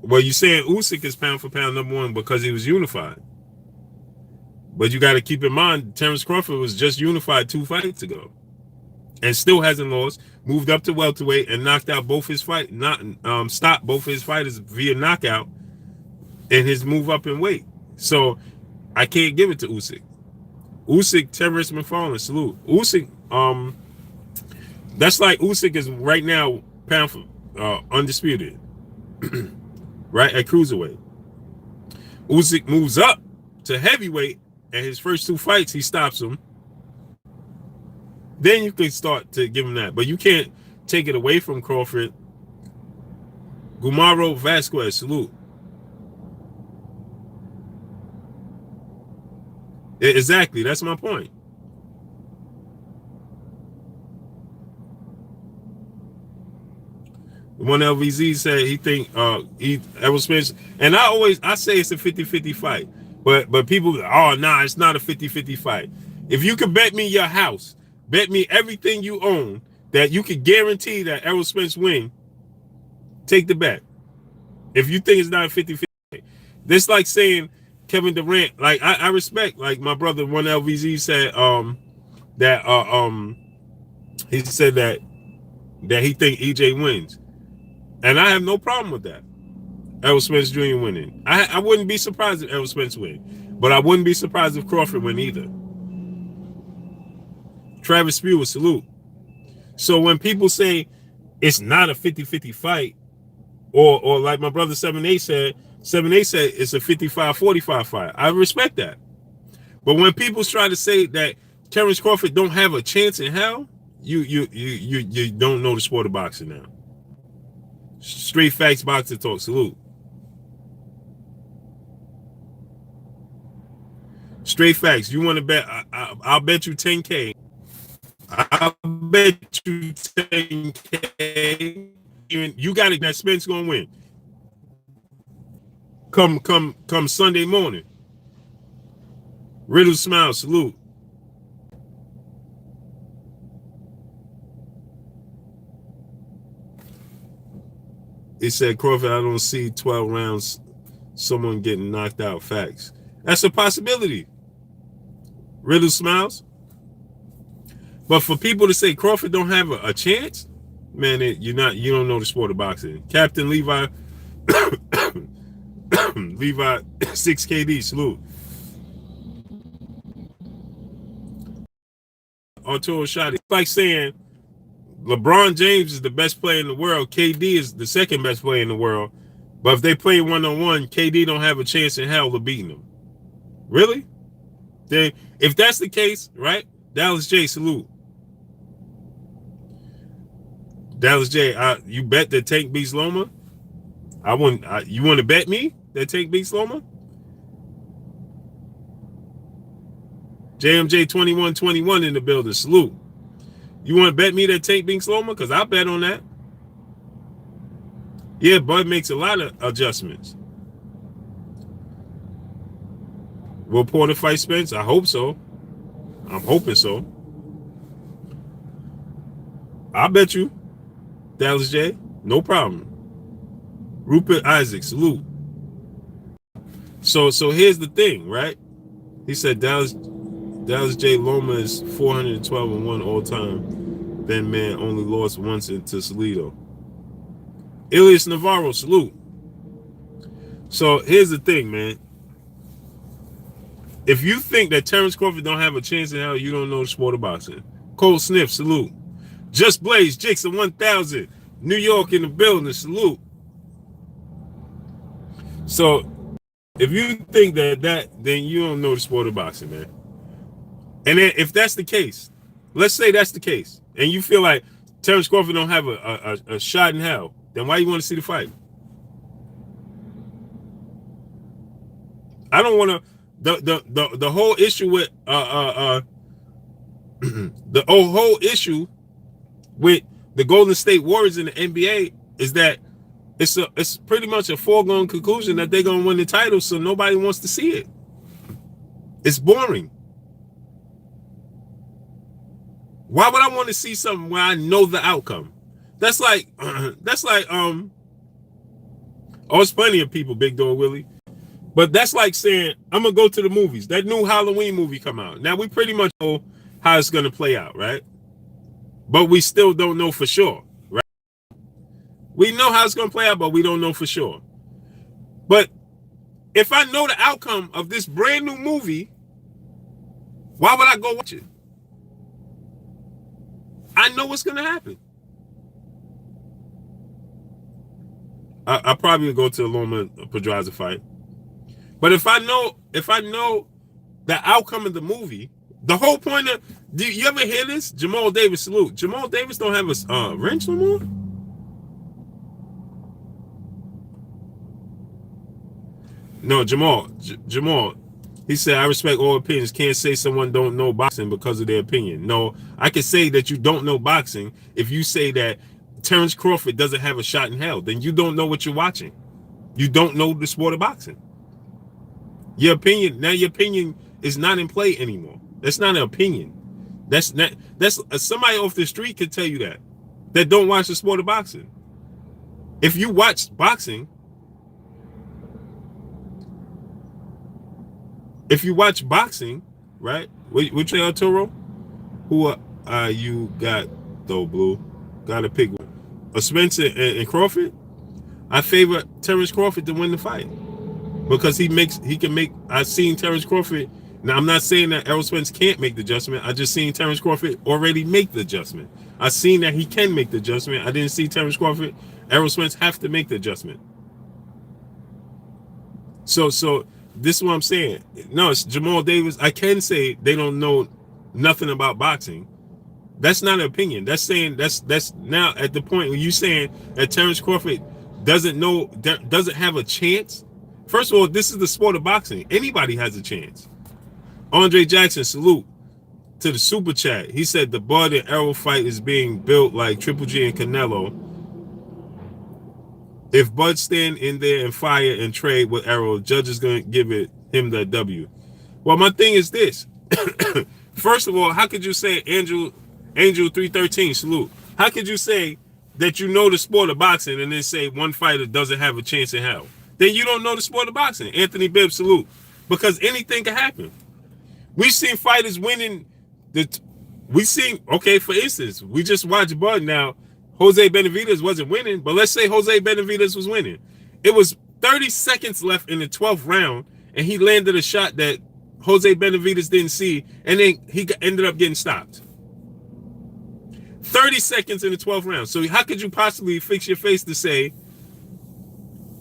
Well, you're saying Usyk is pound for pound number one because he was unified. But you got to keep in mind, Terrence Crawford was just unified 2 fights ago. And still hasn't lost, moved up to welterweight and knocked out both his stopped both his fighters via knockout in his move up in weight. So I can't give it to Usyk. Usyk, terrorist McFarlane, salute. Usyk, that's like Usyk is right now pound for undisputed, right at cruiserweight. Usyk moves up to heavyweight, and his first 2 fights he stops him. Then you can start to give him that, but you can't take it away from Crawford. Gumaro Vasquez, salute. Exactly, that's my point. One LVZ said he think Errol Spence, and I say it's a 50-50 fight, but people, oh nah, it's not a 50-50 fight. If you could bet me your house, bet me everything you own that you could guarantee that Errol Spence win, take the bet. If you think it's not a 50-50 fight. This like saying Kevin Durant, like I respect, like my brother one LVZ said that he said that he think EJ wins. And I have no problem with that. Errol Spence Jr. winning. I wouldn't be surprised if Errol Spence win. But I wouldn't be surprised if Crawford win either. Travis Spewer, salute. So when people say it's not a 50-50 fight, or like my brother 7-8 said it's a 55-45 fight. I respect that. But when people try to say that Terrence Crawford don't have a chance in hell, you don't know the sport of boxing now. Straight facts boxing talk, salute. Straight facts. You want to bet? I'll bet you 10K. I'll bet you 10K. You got it. That Spence gonna win. Come Sunday morning. Riddle smile, salute. He said, Crawford, I don't see 12 rounds, someone getting knocked out. Facts. That's a possibility. Riddle smiles. But for people to say Crawford don't have a chance, man, you don't know the sport of boxing. Captain Levi, Levi 6KD, salute. Arturo Shotty. It's like saying LeBron James is the best player in the world. KD is the second best player in the world. But if they play one-on-one, KD don't have a chance in hell of beating them. Really? Then, if that's the case, right? Dallas J, salute. Dallas J, you bet that Tank beats Loma? I wouldn't. You want to bet me that Tank beats Loma? JMJ 2121 in the building, salute. You want to bet me that Tank beats Loma? Because I bet on that. Yeah, Bud makes a lot of adjustments. Will Porter fight Spence? I hope so. I'm hoping so. I bet you. Dallas J, no problem. Rupert Isaac, salute. So here's the thing, right? He said Dallas J Loma is 412-1 all time. Then man only lost once into Salido. Ilias Navarro, salute. So here's the thing, man. If you think that Terrence Crawford don't have a chance in hell, you don't know the sport of boxing. Cole Sniff, salute. Just Blaze, Jackson 1000. New York in the building, salute. So if you think that, then you don't know the sport of boxing, man. And then if that's the case, let's say that's the case, and you feel like Terrence Crawford don't have a shot in hell, then why you want to see the fight? I don't want to. The whole issue with the whole issue with the Golden State Warriors in the NBA is that it's pretty much a foregone conclusion that they're gonna win the title, so nobody wants to see it. It's boring. Why would I want to see something where I know the outcome? That's like oh, it's plenty of people, Big Dog Willie. But that's like saying, I'm going to go to the movies. That new Halloween movie come out. Now, we pretty much know how it's going to play out, right? But we still don't know for sure, right? We know how it's going to play out, but we don't know for sure. But If I know the outcome of this brand new movie, why would I go watch it? I know what's gonna happen. I probably go to the Loma Pedraza fight. But if I know the outcome of the movie, the whole point of, do you ever hear this? Jamal Davis, salute. Jamal Davis don't have a wrench no more? No, Jamal. He said, I respect all opinions. Can't say someone don't know boxing because of their opinion. No, I can say that you don't know boxing if you say that Terrence Crawford doesn't have a shot in hell. Then you don't know what you're watching. You don't know the sport of boxing. Your opinion is not in play anymore. That's not an opinion. That's somebody off the street could tell you that don't watch the sport of boxing. If you watch boxing, right? Which Arturo? Who you got though, Blue? Got to pick one. Spence and Crawford. I favor Terrence Crawford to win the fight because he can make. I've seen Terrence Crawford. Now I'm not saying that Errol Spence can't make the adjustment. I just seen Terrence Crawford already make the adjustment. I seen that he can make the adjustment. I didn't see Terrence Crawford, Errol Spence have to make the adjustment. So this is what I'm saying. No, it's Jamal Davis. I can say they don't know nothing about boxing. That's not an opinion. That's saying that's now at the point where you saying that Terrence Crawford doesn't have a chance. First of all, this is the sport of boxing. Anybody has a chance. Andre Jackson, salute to the super chat. He said the Bud and Errol fight is being built like Triple G and Canelo. If Bud stand in there and fire and trade with Errol, judge is going to give him the W. Well, my thing is this. First of all, how could you say Angel 313, salute? How could you say that you know the sport of boxing and then say one fighter doesn't have a chance in hell? Then you don't know the sport of boxing. Anthony Bibb, salute. Because anything can happen. We've seen fighters winning. For instance, we just watched Bud now. Jose Benavidez wasn't winning, but let's say Jose Benavidez was winning. It was 30 seconds left in the 12th round, and he landed a shot that Jose Benavidez didn't see, and then he ended up getting stopped. 30 seconds in the 12th round. So how could you possibly fix your face to say,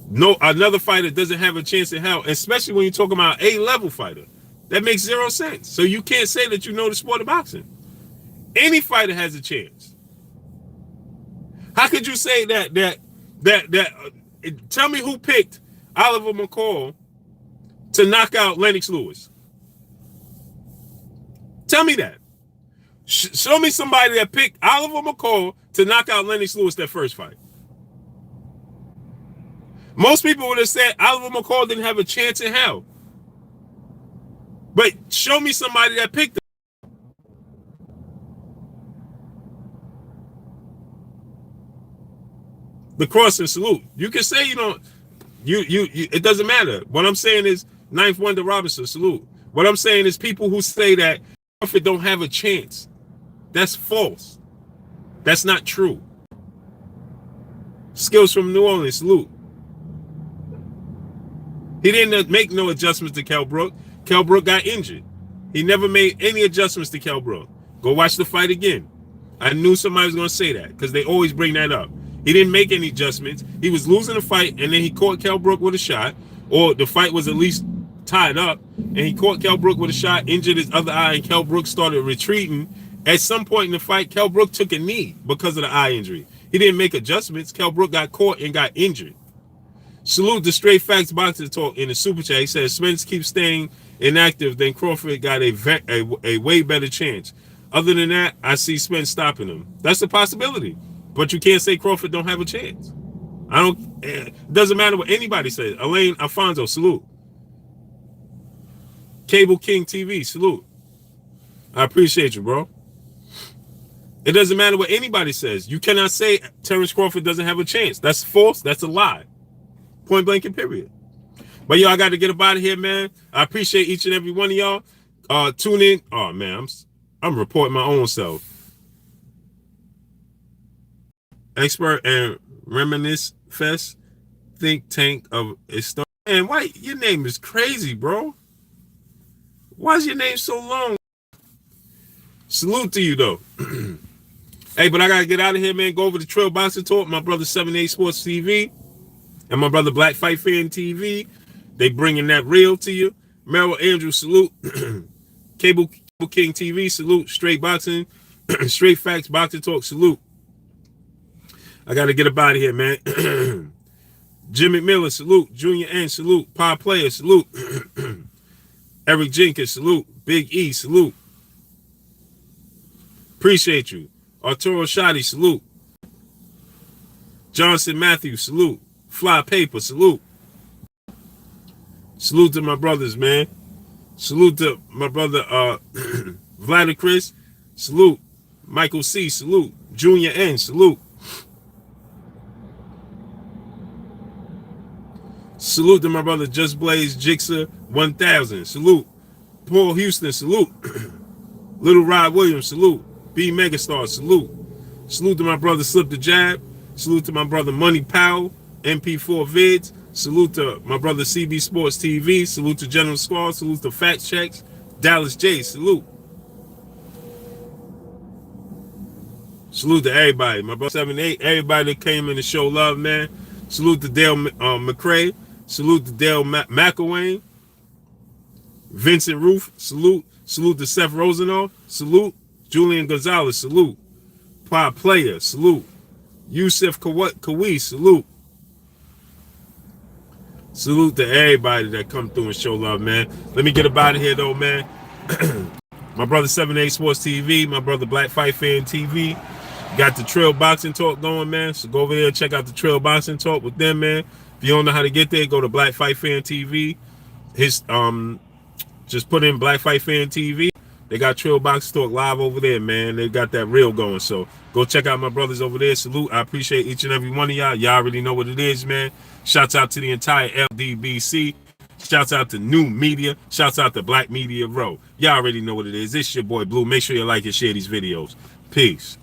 no, another fighter doesn't have a chance in hell, especially when you're talking about A-level fighter? That makes zero sense. So you can't say that you know the sport of boxing. Any fighter has a chance. How could you say that tell me who picked Oliver McCall to knock out Lennox Lewis? Tell me that. Show me somebody that picked Oliver McCall to knock out Lennox Lewis that first fight. Most people would have said Oliver McCall didn't have a chance in hell. But show me somebody that picked him. The cross and salute. You can say you don't. It doesn't matter. What I'm saying is Ninth Wonder Robinson, salute. What I'm saying is people who say that Crawford don't have a chance. That's false. That's not true. Skills from New Orleans, salute. He didn't make no adjustments to Kell Brook. Kell Brook got injured. He never made any adjustments to Kell Brook. Go watch the fight again. I knew somebody was going to say that because they always bring that up. He didn't make any adjustments. He was losing the fight, and then he caught Kell Brook with a shot, or the fight was at least tied up, and he caught Kell Brook with a shot, injured his other eye, and Kell Brook started retreating. At some point in the fight, Kell Brook took a knee because of the eye injury. He didn't make adjustments. Kell Brook got caught and got injured. Salute the Straight Facts Boxing Talk in the super chat. He says Spence keeps staying inactive, then Crawford got a way better chance. Other than that, I see Spence stopping him. That's a possibility. But you can't say Crawford don't have a chance. It doesn't matter what anybody says. Elaine Alfonso, salute. Cable King TV, salute. I appreciate you, bro. It doesn't matter what anybody says. You cannot say Terrence Crawford doesn't have a chance. That's false. That's a lie. Point blank and period. But yo, I got to get up out of here, man. I appreciate each and every one of y'all. Tune in. Oh man, I'm reporting my own self. Expert and Reminisce Fest think tank of a start. Man, why your name is crazy, bro? Why is your name so long? Salute to you though. Hey, but I gotta get out of here, man. Go over to Trail Boxing Talk, my brother 78 Sports TV, and my brother Black Fight Fan TV. They bringing that real to you. Merrill Andrew, salute. Cable King TV, salute. Straight Boxing, Straight Facts Boxing Talk, salute. I gotta get up out of here, man. Jim McMillan, salute. Junior N, salute. Pod Player, salute. Eric Jenkins, salute. Big E, salute. Appreciate you. Arturo Shotty, salute. Johnson Matthews, salute. Fly Paper, salute. Salute to my brothers, man. Salute to my brother Vladimir Chris, salute. Michael C, salute. Junior N, salute. Salute to my brother Just Blaze Jigsaw 1000, salute. Paul Houston, salute. Little Rod Williams, salute. B Megastar, salute. Salute to my brother Slip the Jab. Salute to my brother Money Powell, MP4 Vids. Salute to my brother CB Sports TV. Salute to General Squad. Salute to Fact Checks. Dallas J, salute. Salute to everybody. My brother 78, everybody that came in to show love, man. Salute to Dale McCrae. Salute to Dale McElwain. Vincent Roof, salute. Salute to Seth Rosenoff, salute. Julian Gonzalez, salute. Pod Player, salute. Yusuf Kawi, salute. Salute to everybody that come through and show love, man. Let me get up out of here, though, man. My brother 78 Sports TV, my brother Black Fight Fan TV. Got the Trail Boxing Talk going, man. So go over there and check out the Trail Boxing Talk with them, man. If you don't know how to get there, go to Black Fight Fan TV. Just put in Black Fight Fan TV. They got Trail Boxing Talk live over there, man. They got that reel going. So go check out my brothers over there. Salute. I appreciate each and every one of y'all. Y'all already know what it is, man. Shouts out to the entire LDBC. Shouts out to New Media. Shouts out to Black Media Row. Y'all already know what it is. It's your boy Blue. Make sure you like and share these videos. Peace.